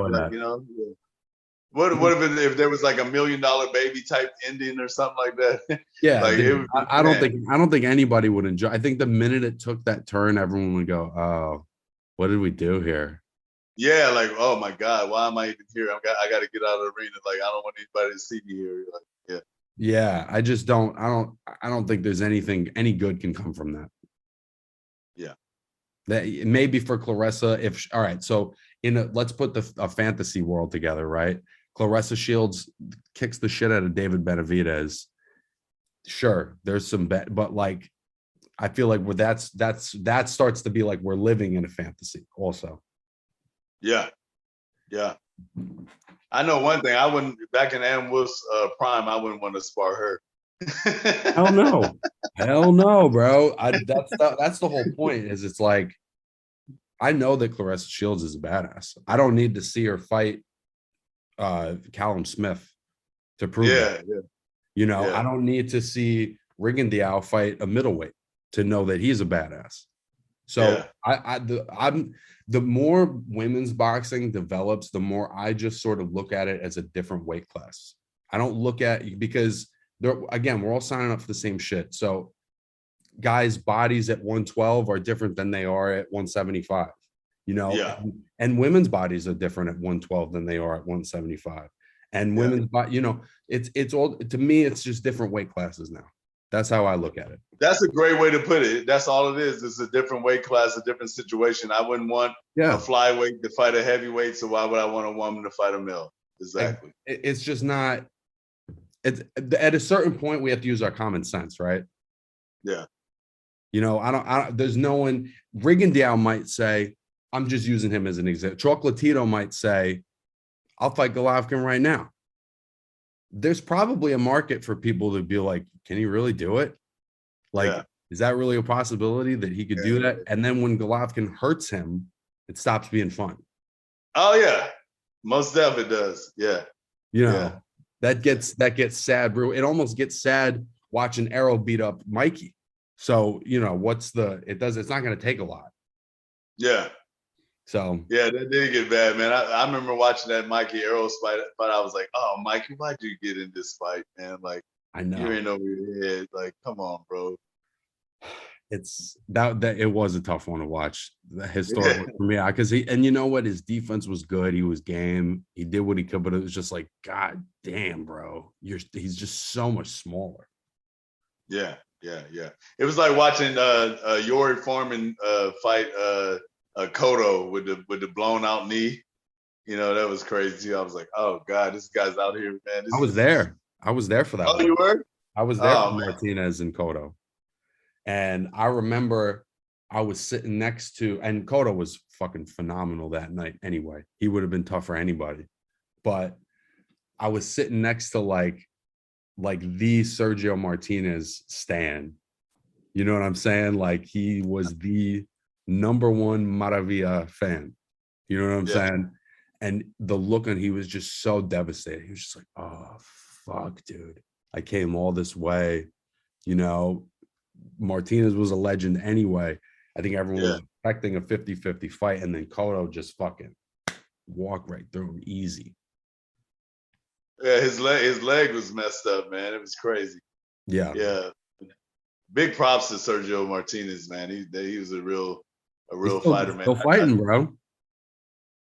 What if there was like $1 million baby type ending or something like that? Yeah, like, I don't think anybody would enjoy. I think the minute it took that turn, everyone would go, "Oh, what did we do here?" Yeah, like, oh my God, why am I even here? I got to get out of the arena. Like, I don't want anybody to see me here. Like, yeah. Yeah, I just don't. I don't think there's any good can come from that. Yeah. That maybe for Claressa, all right. So let's put a fantasy world together, right? Claressa Shields kicks the shit out of David Benavidez. Sure, there's some bet, but like, I feel like that starts to be like we're living in a fantasy also. Yeah. I know one thing. I wouldn't, back in Ann Wolf's prime, I wouldn't want to spar her. Hell no, bro. That's the whole point. Is it's like, I know that Claressa Shields is a badass. I don't need to see her fight Callum Smith to prove that. Yeah, yeah, You know, I yeah, don't need to see Rigondeaux fight a middleweight to know that he's a badass. So yeah. I'm the more women's boxing develops, the more I just sort of look at it as a different weight class. I don't look at because they're again, we're all signing up for the same shit. So guys' bodies at 112 are different than they are at 175. You know, Yeah, and women's bodies are different at 112 than they are at 175. And yeah. women's body, you know, it's all to me, it's just different weight classes now. That's how I look at it. That's a great way to put it. That's all it is. It's a different weight class, a different situation. I wouldn't want a Yeah. flyweight to fight a heavyweight, so why would I want a woman to fight a male? Exactly. It's just not it's at a certain point we have to use our common sense, right? Yeah. You know, I don't there's no one. Rigondeaux might say, I'm just using him as an example. Chocolatito might say, I'll fight Golovkin right now. There's probably a market for people to be like, can he really do it? Like, Yeah. is that really a possibility that he could do Yeah. that? And then when Golovkin hurts him, it stops being fun. Oh yeah. Most definitely does. Yeah. You Yeah. know, that gets sad, bro. It almost gets sad watching Errol beat up Mikey. So, you know, it's not gonna take a lot. Yeah. So Yeah, that did get bad, man. I remember watching that Mikey Arrows fight, but I was like, oh, Mikey, why'd you get in this fight, man? Like, I you're know in over your head. Like, come on, bro. it's that it was a tough one to watch. The Yeah. historical for me, because you know what, his defense was good. He was game. He did what he could, but it was just like, God damn, bro, he's just so much smaller. Yeah, yeah, yeah. It was like watching Yori Foreman fight Cotto with the blown out knee. You know, that was crazy. I was like, oh God, this guy's out here, man. I was there. I was there for that Oh, one. you were? I was there for Oh man. Martinez and Cotto. And I remember I was sitting next to, and Cotto was fucking phenomenal that night anyway. He would have been tough for anybody. But I was sitting next to like the Sergio Martinez stan. You know what I'm saying? Like he was the number one Maravilla fan. You know what I'm Yeah, saying? And the look on he was just so devastated. He was just like, oh fuck, dude. I came all this way. You know, Martinez was a legend anyway. I think everyone yeah. was expecting a 50-50 fight, and then Cotto just fucking walked right through him easy. Yeah, his leg was messed up, man. It was crazy. Yeah. Yeah. Big props to Sergio Martinez, man. He was a real fighter, man. Still fighting, bro.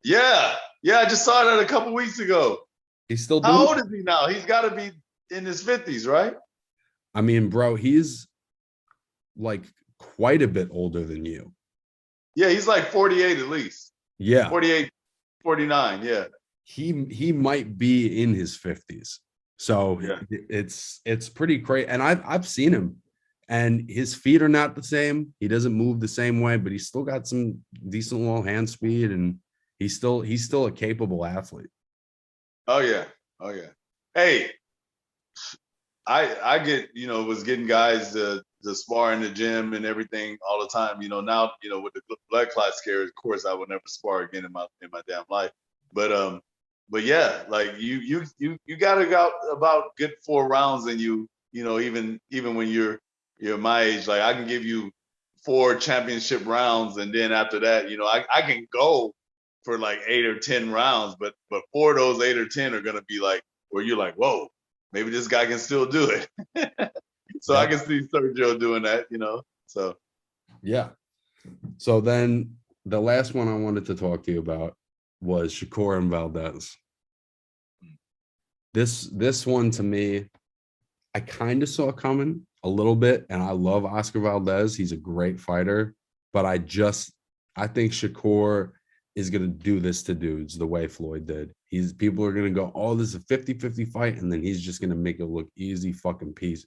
Yeah, yeah. I just saw that a couple weeks ago. He's still doing How it. old is he now? He's got to be in his 50s, right? I mean, bro, he's like quite a bit older than you. Yeah, he's like 48 at least. Yeah. 48, 49. Yeah. He might be in his 50s. So Yeah. it's pretty crazy. And I've seen him, and his feet are not the same. He doesn't move the same way, but he's still got some decent little hand speed, and he's still a capable athlete. Oh yeah. Oh yeah. Hey, I get, was getting guys to spar in the gym and everything all the time. Now, with the blood clot scare, of course I would never spar again in my damn life. But yeah, like you gotta go about good 4 rounds, and even when you're my age, like I can give you 4 championship rounds, and then after that, I can go for like 8 or 10 rounds, but 4 of those 8 or 10 are gonna be like where you're like, whoa, maybe this guy can still do it. So I Yep. can see Sergio doing that, So Yeah. So then the last one I wanted to talk to you about was Shakur and Valdez. This one to me, I kind of saw coming a little bit, and I love Oscar Valdez. He's a great fighter, but I think Shakur is going to do this to dudes the way Floyd did. People are going to go, oh, this is a 50-50 fight, and then he's just going to make it look easy fucking peasy.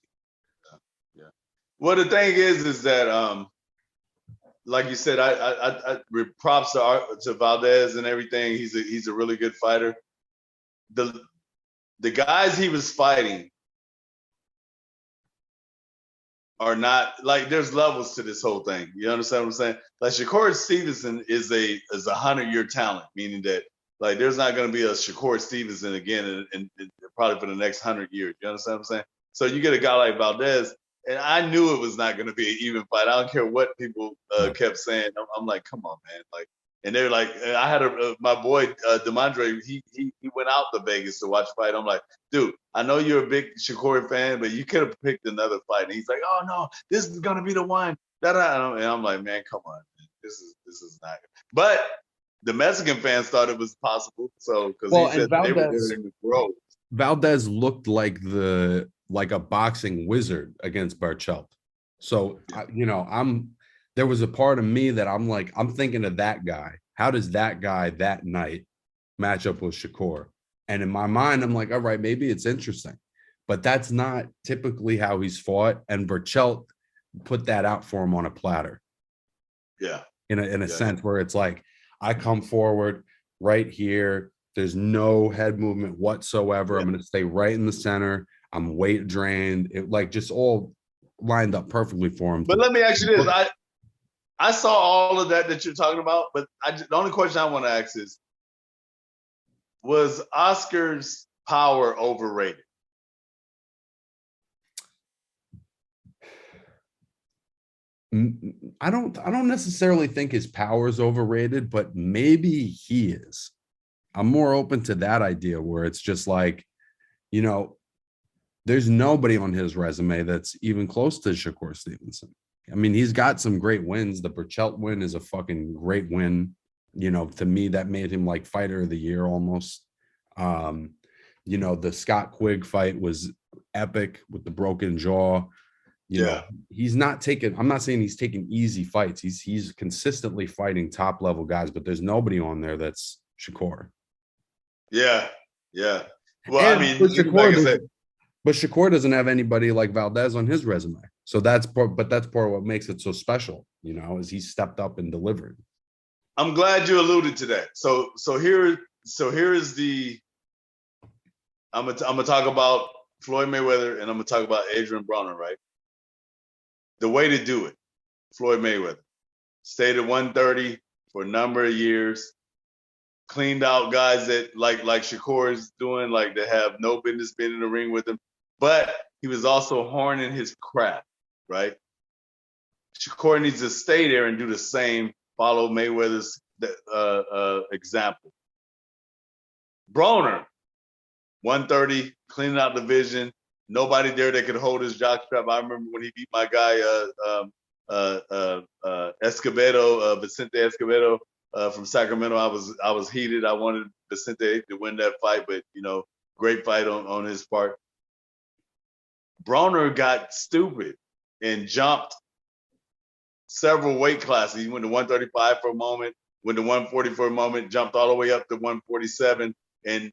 yeah. Well, the thing is that like you said, I props to Valdez and everything. He's a really good fighter. The guys he was fighting are not like, there's levels to this whole thing. You understand what I'm saying? Like Shakur Stevenson is a 100-year talent, meaning that Like there's not going to be a Shakur Stevenson again, and probably for the next 100 years. You understand what I'm saying? So you get a guy like Valdez, and I knew it was not going to be an even fight. I don't care what people kept saying. I'm like, come on, man, like. And they're like, I had my boy Demondre. He went out to Vegas to watch a fight. I'm like, dude, I know you're a big Shakur fan, but you could have picked another fight. And he's like, oh no, this is gonna be the one. And I'm like, man, come on, man. This is not. But the Mexican fans thought it was possible. So because he said they were there in the grove. Valdez looked like a boxing wizard against Barchelt. So there was a part of me that I'm like, I'm thinking of that guy. How does that guy that night match up with Shakur? And in my mind, I'm like, all right, maybe it's interesting. But that's not typically how he's fought. And Barchelt put that out for him on a platter. Yeah. In a sense where it's like, I come forward right here. There's no head movement whatsoever. Yeah. I'm going to stay right in the center. I'm weight drained. It like just all lined up perfectly for him. But let me ask you this. I saw all of that you're talking about, but the only question I want to ask is, was Oscar's power overrated? I don't necessarily think his power is overrated, but maybe he is. I'm more open to that idea where it's just like, there's nobody on his resume that's even close to Shakur Stevenson. I mean, he's got some great wins. The Barchelt win is a fucking great win. To me, that made him like fighter of the year almost. The Scott Quigg fight was epic with the broken jaw. He's not taking, I'm not saying he's taking easy fights. He's consistently fighting top level guys, but there's nobody on there that's Shakur. Yeah. Yeah. Well, and I mean, Shakur, like but Shakur doesn't have anybody like Valdez on his resume. So that's part of what makes it so special, is he stepped up and delivered. I'm glad you alluded to that. So here is the, I'm gonna talk about Floyd Mayweather and I'm gonna talk about Adrian Broner, right? The way to do it, Floyd Mayweather stayed at 130 for a number of years, cleaned out guys that like Shakur is doing, like they have no business being in the ring with him, but he was also honing his craft, right? Shakur needs to stay there and do the same, follow Mayweather's example. Broner, 130, cleaning out the division. Nobody there that could hold his jockstrap. I remember when he beat my guy Escobedo, Vicente Escobedo from Sacramento. I was heated. I wanted Vicente to win that fight, but great fight on his part. Broner got stupid and jumped several weight classes. He went to 135 for a moment, went to 140 for a moment, jumped all the way up to 147, and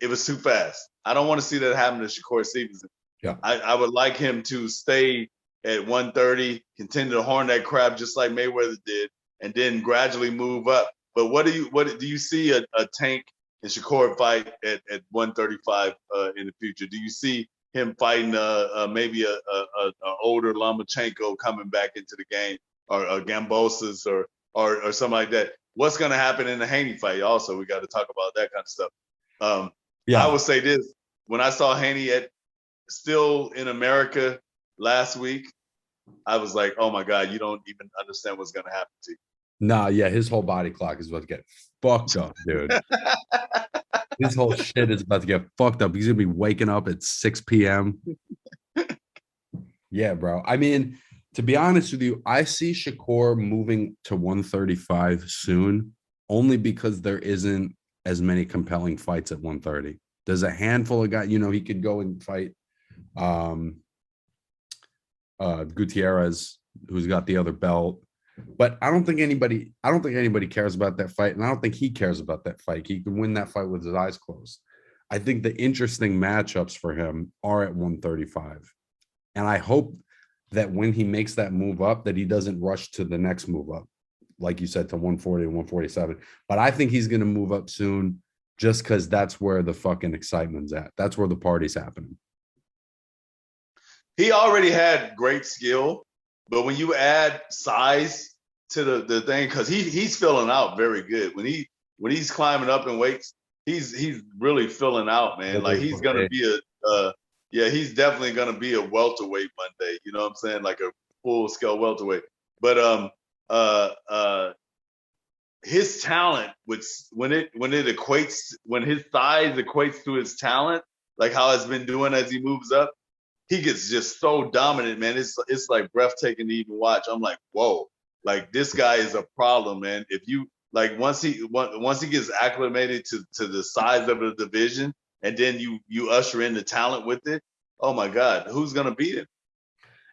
it was too fast. I don't want to see that happen to Shakur Stevenson. Yeah. I would like him to stay at 130, continue to horn that crap just like Mayweather did, and then gradually move up. But what do you see a Tank and Shakur fight at 135 in the future? Do you see him fighting maybe a older Lomachenko coming back into the game, or Gambosas or something like that? What's going to happen in the Haney fight? Also, we got to talk about that kind of stuff. I would say this: when I saw Haney still in America last week, I was like, oh my God, you don't even understand what's going to happen to you. Nah, yeah, his whole body clock is about to get fucked up, dude. His whole shit is about to get fucked up. He's going to be waking up at 6 p.m. Yeah, bro. I mean, to be honest with you, I see Shakur moving to 135 soon, only because there isn't as many compelling fights at 130. There's a handful of guys, he could go and fight Gutierrez, who's got the other belt. But I don't think anybody cares about that fight, and I don't think he cares about that fight. He can win that fight with his eyes closed. I think the interesting matchups for him are at 135. And I hope that when he makes that move up, that he doesn't rush to the next move up, like you said, to 140 and 147. But I think he's going to move up soon, just because that's where the fucking excitement's at. That's where the party's happening. He already had great skill, but when you add size to the thing, because he's filling out very good. When he when he's climbing up in weights, he's really filling out, man. Like he's gonna be he's definitely gonna be a welterweight one day. You know what I'm saying? Like a full scale welterweight. But his talent when his size equates to his talent, like how it's been doing as he moves up, he gets just so dominant, man. It's like breathtaking to even watch. I'm like, whoa, like this guy is a problem, man. If you like once he gets acclimated to the size of the division, and then you usher in the talent with it, oh my God, who's gonna beat him?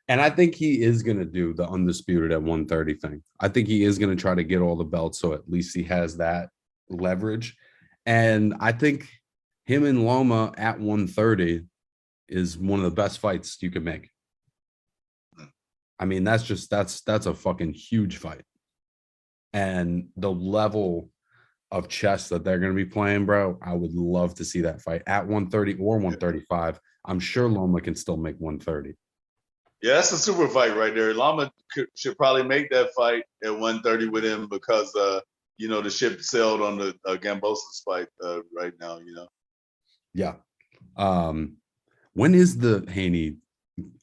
And I think he is going to do the undisputed at 130 thing. I think he is going to try to get all the belts, so at least he has that leverage. And I think him and Loma at 130 is one of the best fights you can make. I mean, that's a fucking huge fight. And the level of chess that they're going to be playing, bro, I would love to see that fight at 130 or 135. I'm sure Loma can still make 130. Yeah, that's a super fight right there. Lama should probably make that fight at 130 with him because, the ship sailed on the Gambosa's fight right now, Yeah. When is the Haney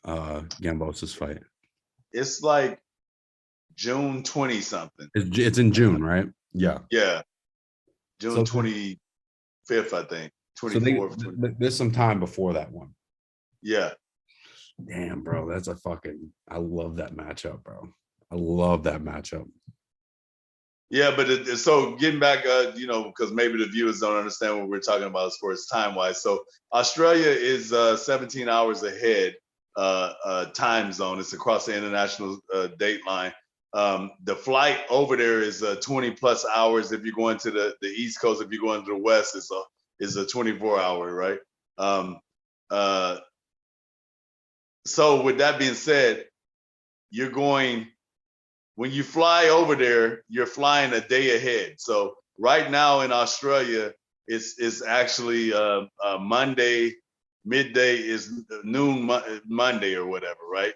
Gambosa's fight? It's like June 20 something. It's in June, right? Yeah. Yeah. June 25th, I think. 24th. So there's some time before that one. Yeah. Damn, bro, I love that matchup, bro. I love that matchup. Yeah, but so getting back, because maybe the viewers don't understand what we're talking about as far as time-wise. So Australia is 17 hours ahead time zone. It's across the international date line. The flight over there is 20 plus hours. If you're going to the East Coast, if you're going to the West, it's a 24-hour, right? So with that being said, when you fly over there, you're flying a day ahead. So right now in Australia, it's actually Monday, midday is noon Monday or whatever, right?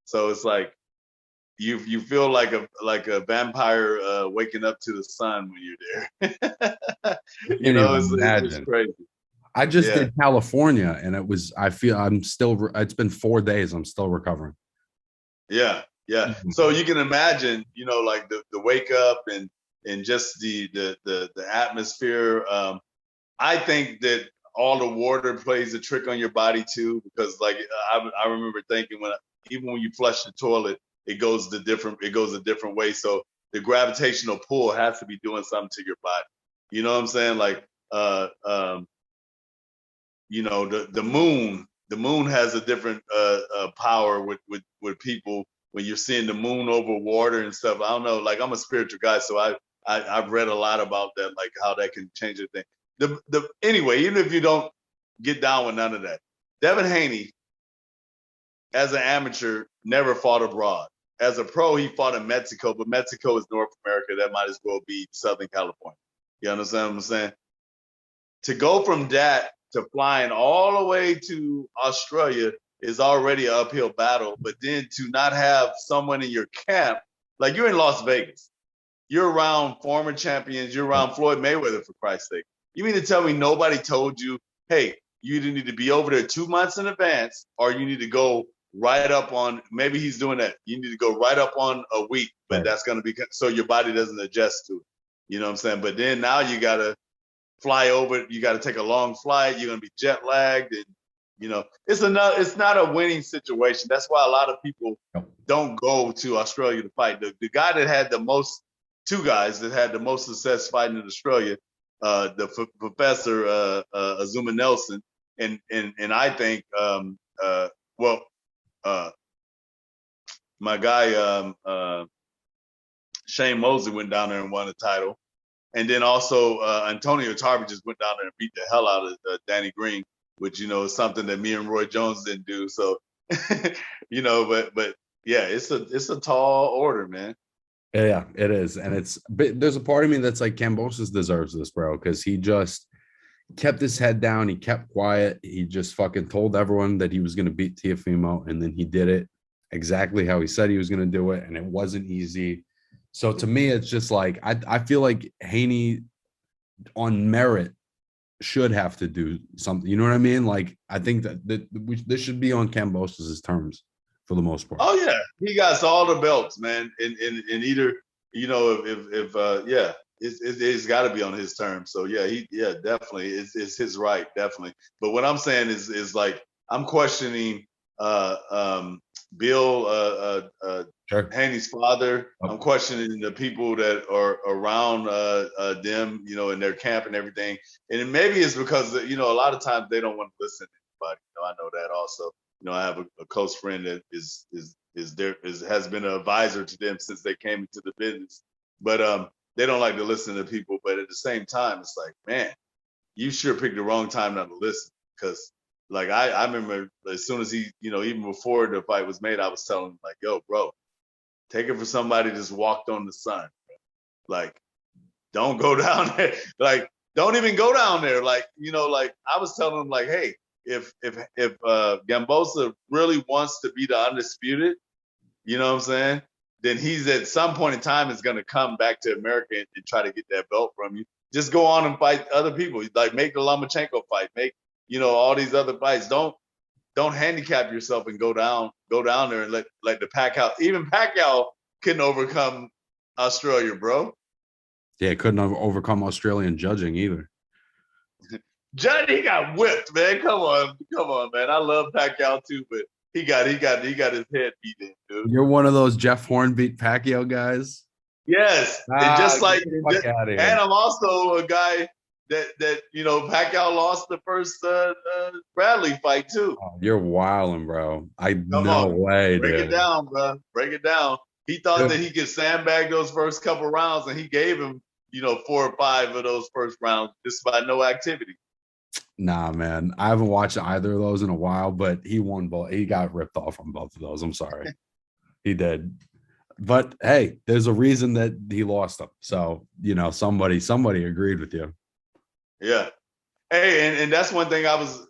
So it's like you feel like a vampire waking up to the sun when you're there. It's crazy. I just did California, and it's been 4 days. I'm still recovering. Yeah. So you can imagine, like the wake up and just the atmosphere. I think that all the water plays a trick on your body too, because like I remember thinking even when you flush the toilet, it goes a different way. So the gravitational pull has to be doing something to your body. You know what I'm saying? Like the moon has a different power with people when you're seeing the moon over water and stuff. I don't know, like I'm a spiritual guy, so I've read a lot about that, like how that can change the thing. Anyway, even if you don't get down with none of that, Devin Haney, as an amateur, never fought abroad. As a pro, he fought in Mexico, but Mexico is North America. That might as well be Southern California. You understand what I'm saying? To go from that to flying all the way to Australia is already an uphill battle, but then to not have someone in your camp, like you're in Las Vegas, you're around former champions, you're around Floyd Mayweather, for Christ's sake. You mean to tell me nobody told you, hey, you either need to be over there 2 months in advance, or you need to go right up on, maybe he's doing that. You need to go right up on a week, but that's going to be, so your body doesn't adjust to it. You know what I'm saying? But then now you got to fly over, you got to take a long flight, you're going to be jet lagged, and it's not a winning situation. That's why a lot of people don't go to Australia to fight. The guy that had two guys that had the most success fighting in Australia, the professor Azuma Nelson, and I think my guy Shane Mosley went down there and won the title, and then also Antonio Tarver just went down there and beat the hell out of Danny Green, which is something that me and Roy Jones didn't do. So but yeah, it's a tall order, man. Yeah, it is. And but there's a part of me that's like, Kambosos deserves this, bro, because he just kept his head down. He kept quiet. He just fucking told everyone that he was going to beat Teofimo, and then he did it exactly how he said he was going to do it, and it wasn't easy. So to me, it's just like, I feel like Haney on merit should have to do something. You know what I mean? Like, I think that this should be on Kambosos' terms for the most part. Oh yeah, he got all the belts, man. In either, if yeah, it's got to be on his terms. So yeah, definitely, it's his right, definitely. But what I'm saying is like I'm questioning Bill Sure. Haney's father. I'm Oh, questioning the people that are around them, in their camp and everything. And maybe it's because a lot of times they don't want to listen to anybody. I know that also. I have a close friend that has been an advisor to them since they came into the business, but they don't like to listen to people. But at the same time, it's like, man, you sure picked the wrong time not to listen. Because like I remember as soon as he, even before the fight was made, I was telling him like, yo, bro, take it for somebody just walked on the sun. Like, don't go down there. Like, don't even go down there. Like, like I was telling him like, hey, if Gambosa really wants to be the undisputed, you know what I'm saying? Then he's at some point in time is going to come back to America and try to get that belt from you. Just go on and fight other people. Like make the Lomachenko fight. Make all these other fights. Don't handicap yourself and go down there and let the Pacquiao. Even Pacquiao couldn't overcome Australia, bro. yeah, couldn't overcome Australian judging either. Johnny, he got whipped, man. Come on, man. I love Pacquiao too, but he got his head beat in, dude. You're one of those Jeff Horn beat Pacquiao guys. Yes, and just like, And I'm also a guy that Pacquiao lost the first Bradley fight too. Oh, you're wilding, bro. Come No on, way, break dude. it down, bro. Break it down. He thought that he could sandbag those first couple rounds, and he gave him 4 or 5 of those first rounds just by no activity. Nah, man. I haven't watched either of those in a while, but he won both. He got ripped off on both of those. I'm sorry. He did. But hey, there's a reason that he lost them. So, somebody agreed with you. Yeah. Hey, and that's one thing I was,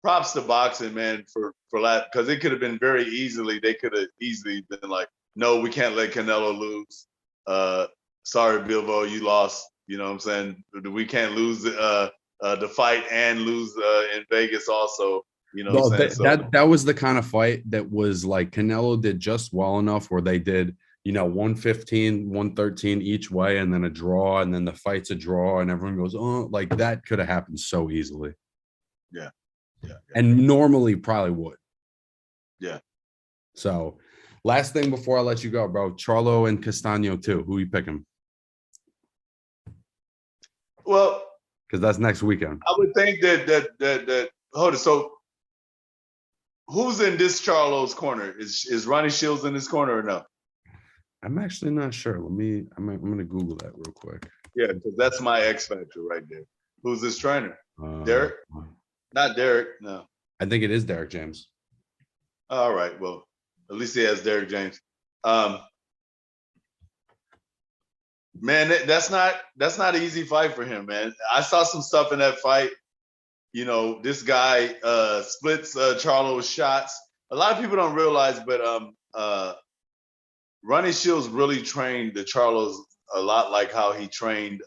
props to boxing, man, for that, because it could have been very easily, they could have easily been like, no, we can't let Canelo lose. Sorry, Bilbo, you lost. You know what I'm saying? We can't lose the fight and lose in Vegas also. You know what I'm saying? That was the kind of fight that was like Canelo did just well enough where they did, 115, 113 each way, and then a draw, and then the fight's a draw, and everyone goes, oh, like that could have happened so easily. Yeah. And normally probably would. Yeah. So last thing before I let you go, bro, Charlo and Castano too. Who you picking? Well, because that's next weekend. I would think that hold it. So who's in this Charlo's corner? Is Ronnie Shields in this corner or no? I'm actually not sure. I'm gonna Google that real quick. Yeah, because that's my X factor right there. Who's this trainer? Derek? Not Derek. No. I think it is Derek James. All right. Well, at least he has Derek James. Man, that's not an easy fight for him, man. I saw some stuff in that fight. This guy splits Charlo's shots. A lot of people don't realize, but Ronnie Shields really trained the Charlos a lot like how he trained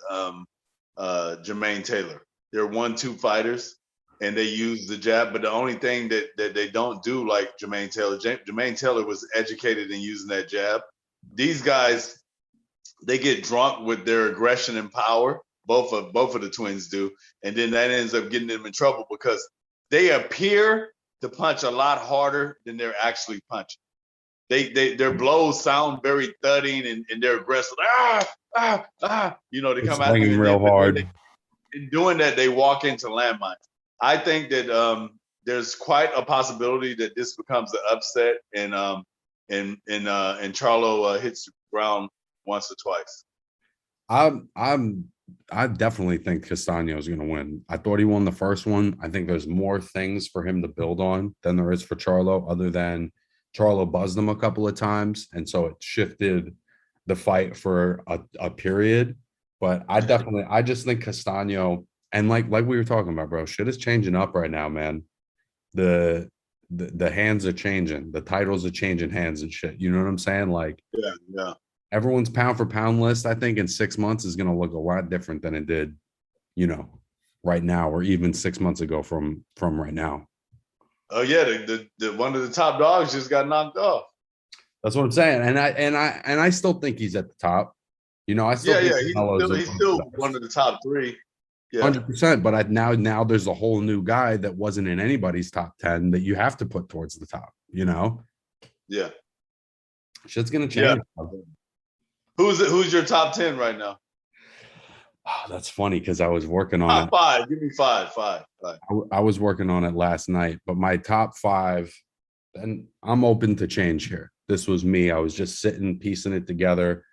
Jermaine Taylor. They're 1-2 fighters, and they use the jab. But the only thing that they don't do like Jermaine Taylor, Jermaine Taylor was educated in using that jab. These guys, they get drunk with their aggression and power. Both of the twins do, and then that ends up getting them in trouble because they appear to punch a lot harder than they're actually punching. Their blows sound very thudding and they're aggressive. They come out real hard. In doing that, they walk into landmines. I think that there's quite a possibility that this becomes an upset and Charlo hits the ground once or twice. I definitely think Castano is going to win. I thought he won the first one. I think there's more things for him to build on than there is for Charlo, other than Charlo buzzed him a couple of times, and so it shifted the fight for a period. But I just think Castano, and like we were talking about, bro, shit is changing up right now, man. The hands are changing, the titles are changing hands and shit. You know what I'm saying? Like, yeah. everyone's pound for pound list, I think in 6 months is going to look a lot different than it did, you know, right now, or even 6 months ago from right now. Oh yeah, the one of the top dogs just got knocked off. That's what I'm saying. And I still think he's at the top. You know, I still Yeah, think yeah, Canelo's he's still one of the top three. Yeah, 100%. But now there's a whole new guy that wasn't in anybody's top 10 that you have to put towards the top. You know, yeah, shit's gonna yeah. change. Who's your top 10 right now? Oh, that's funny because I was working on Top it. five. Give me five. I was working on it last night, but my top five, and I'm open to change here. This was me. I was just sitting, piecing it together.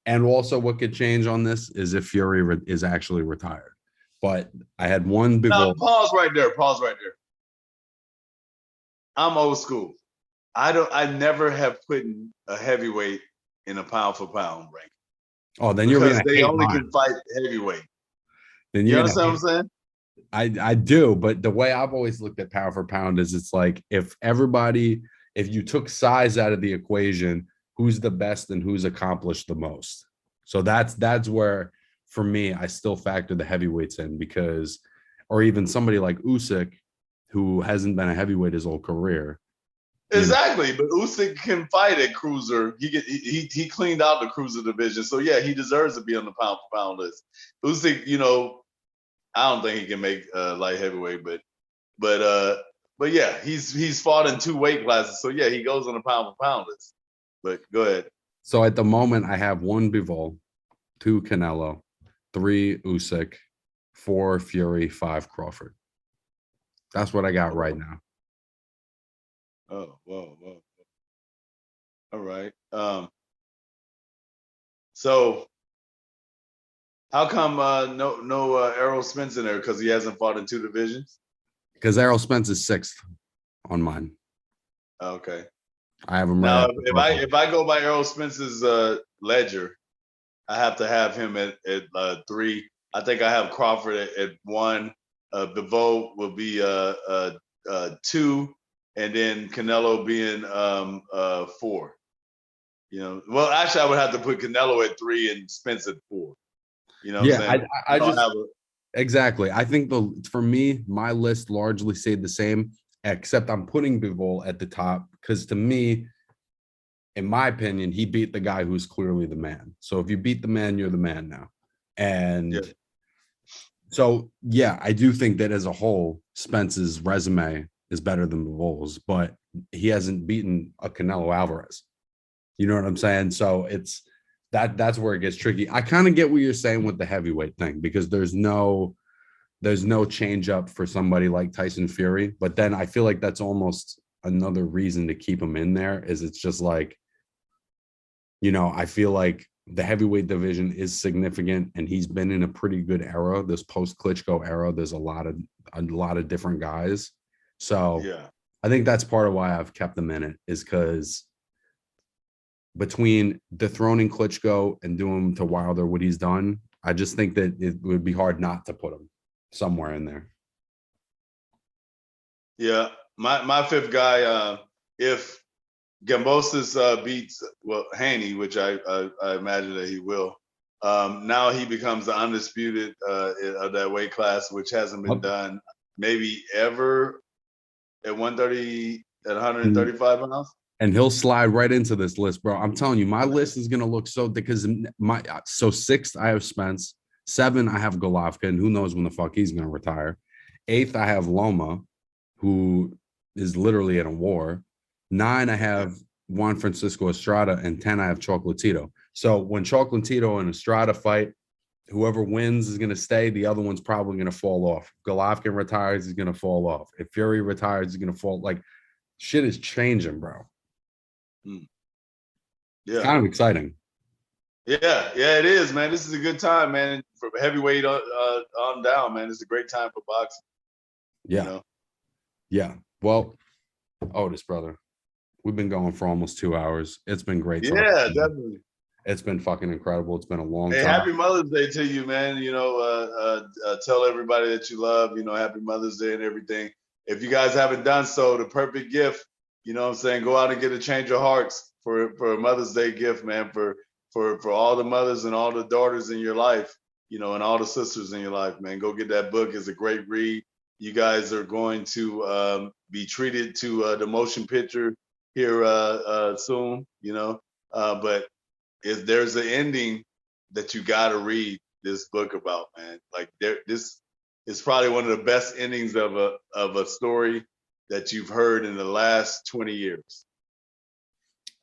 And also, what could change on this is if Fury is actually retired. But I had one Now Bivol. pause right there. Pause right there. I'm old school. I never have put a heavyweight in a pound for pound rank Oh, then you're because gonna they hate only mine. can fight heavyweight. Then You you're gonna understand hate. what I'm saying? I do, but the way I've always looked at pound for pound is it's like if you took size out of the equation, who's the best and who's accomplished the most. So that's where for me I still factor the heavyweights in because, or even somebody like Usyk, who hasn't been a heavyweight his whole career. You know, Exactly, but Usyk can fight at cruiser. He cleaned out the cruiser division, so yeah, he deserves to be on the pound for pound list. Usyk, I don't think he can make light heavyweight, but uh, but yeah, he's fought in two weight classes, so yeah, he goes on the pound for pound list. But go ahead. so at the moment I have one Bivol, two Canelo, three Usyk, four Fury, five Crawford. That's what I got right Oh, now. oh, whoa, whoa. All right. So how come no Errol Spence in there because he hasn't fought in two divisions? Because Errol Spence is sixth on mine. Okay. I have him right Now, after if Crawford. I go by Errol Spence's ledger, I have to have him at three. I think I have Crawford at one. Bivol will be two, and then Canelo being four. Well, actually, I would have to put Canelo at three and Spence at four. You know what I'm Yeah, saying? I I don't just have a exactly. I think for me, my list largely stayed the same, except I'm putting Bivol at the top because to me, in my opinion, he beat the guy who's clearly the man. So if you beat the man, you're the man now. yeah. And so yeah, I do think that as a whole, Spence's resume is better than Bivol's, but he hasn't beaten a Canelo Alvarez. You know what I'm saying? So that's where it gets tricky. I kind of get what you're saying with the heavyweight thing because there's no change up for somebody like Tyson Fury, but then I feel like that's almost another reason to keep him in there is it's just like, I feel like the heavyweight division is significant and he's been in a pretty good era, this post Klitschko era. There's a lot of different guys. So Yeah. I think that's part of why I've kept them in it is because between dethroning Klitschko and doing to Wilder what he's done, I just think that it would be hard not to put him somewhere in there. Yeah. My fifth guy, if Gambosis beats Haney, which I imagine that he will. Now he becomes the undisputed of that weight class, which hasn't been done maybe ever at 130 at 135 pounds. And he'll slide right into this list, bro. I'm telling you, my list is gonna look so because sixth I have Spence, seven I have Golovkin, and who knows when the fuck he's gonna retire. Eighth I have Loma, who is literally in a war. Nine I Yeah. have Juan Francisco Estrada, and 10 I have Chocolatito. So when Chocolatito and Estrada fight, whoever wins is gonna stay. The other one's probably gonna fall off. Golovkin retires, he's gonna fall off. If Fury retires, he's gonna fall. Like shit is changing, bro. Mm. It's Yeah. kind of exciting. Yeah, it is, man. This is a good time, man. From heavyweight on down, man. It's a great time for boxing. You Yeah. know. Yeah. Well, Otis, brother, we've been going for almost 2 hours. It's been great talking Yeah, to you. definitely. It's been fucking incredible. It's been a long Hey, time. happy Mother's Day to you, man. Tell everybody that you love. Happy Mother's Day and everything. If you guys haven't done so, the perfect gift. You know what I'm saying? Go out and get a change of hearts for a Mother's Day gift, man. for all the mothers and all the daughters in your life, you know, and all the sisters in your life, man. Go get that book. It's a great read. You guys are going to be treated to the motion picture here soon, you know. But if there's an ending that you got to read this book about, man, like this is probably one of the best endings of a story that you've heard in the last 20 years.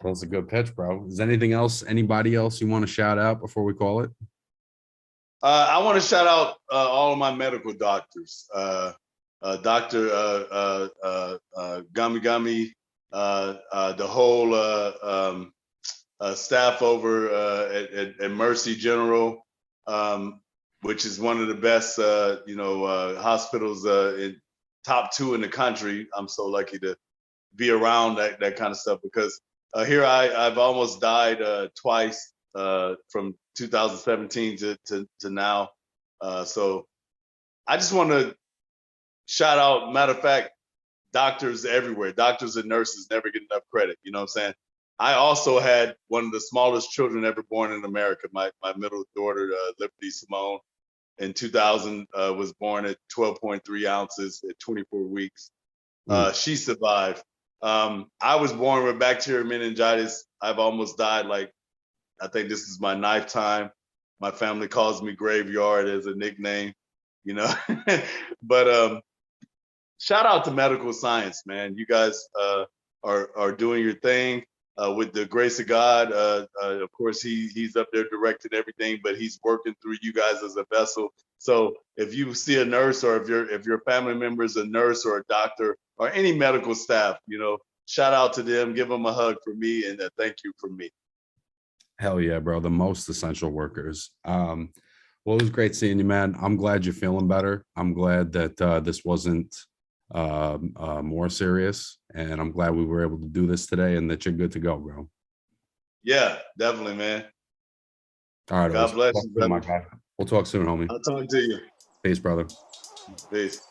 Well, it's a good pitch, bro. Is anything else, anybody else you want to shout out before we call it? I want to shout out all of my medical doctors, Dr. Gummy Gummy, the whole staff over at Mercy General, which is one of the best, hospitals in top 2 in the country. I'm so lucky to be around that kind of stuff because here I've almost died twice from 2017 to now. So I just want to shout out, matter of fact, doctors everywhere. Doctors and nurses never get enough credit. You know what I'm saying? I also had one of the smallest children ever born in America. My middle daughter, Liberty Simone, in 2000 was born at 12.3 ounces at 24 weeks. She survived. I was born with bacterial meningitis. I've almost died. Like, I think this is my 9th time. My family calls me Graveyard as a nickname, you know. But shout out to medical science, man. You guys are doing your thing with the grace of God. Of course, he's up there directing everything, but he's working through you guys as a vessel. So if you see a nurse, or if your family member is a nurse or a doctor or any medical staff, you know, shout out to them, give them a hug for me, and thank you for me. Hell yeah, bro. The most essential workers. Well, it was great seeing you, man. I'm glad you're feeling better. I'm glad that this wasn't more serious, and I'm glad we were able to do this today and that you're good to go, bro. Yeah, definitely, man. All right. God bless you, brother. We'll talk soon, homie. I'll talk to you. Peace, brother. Peace.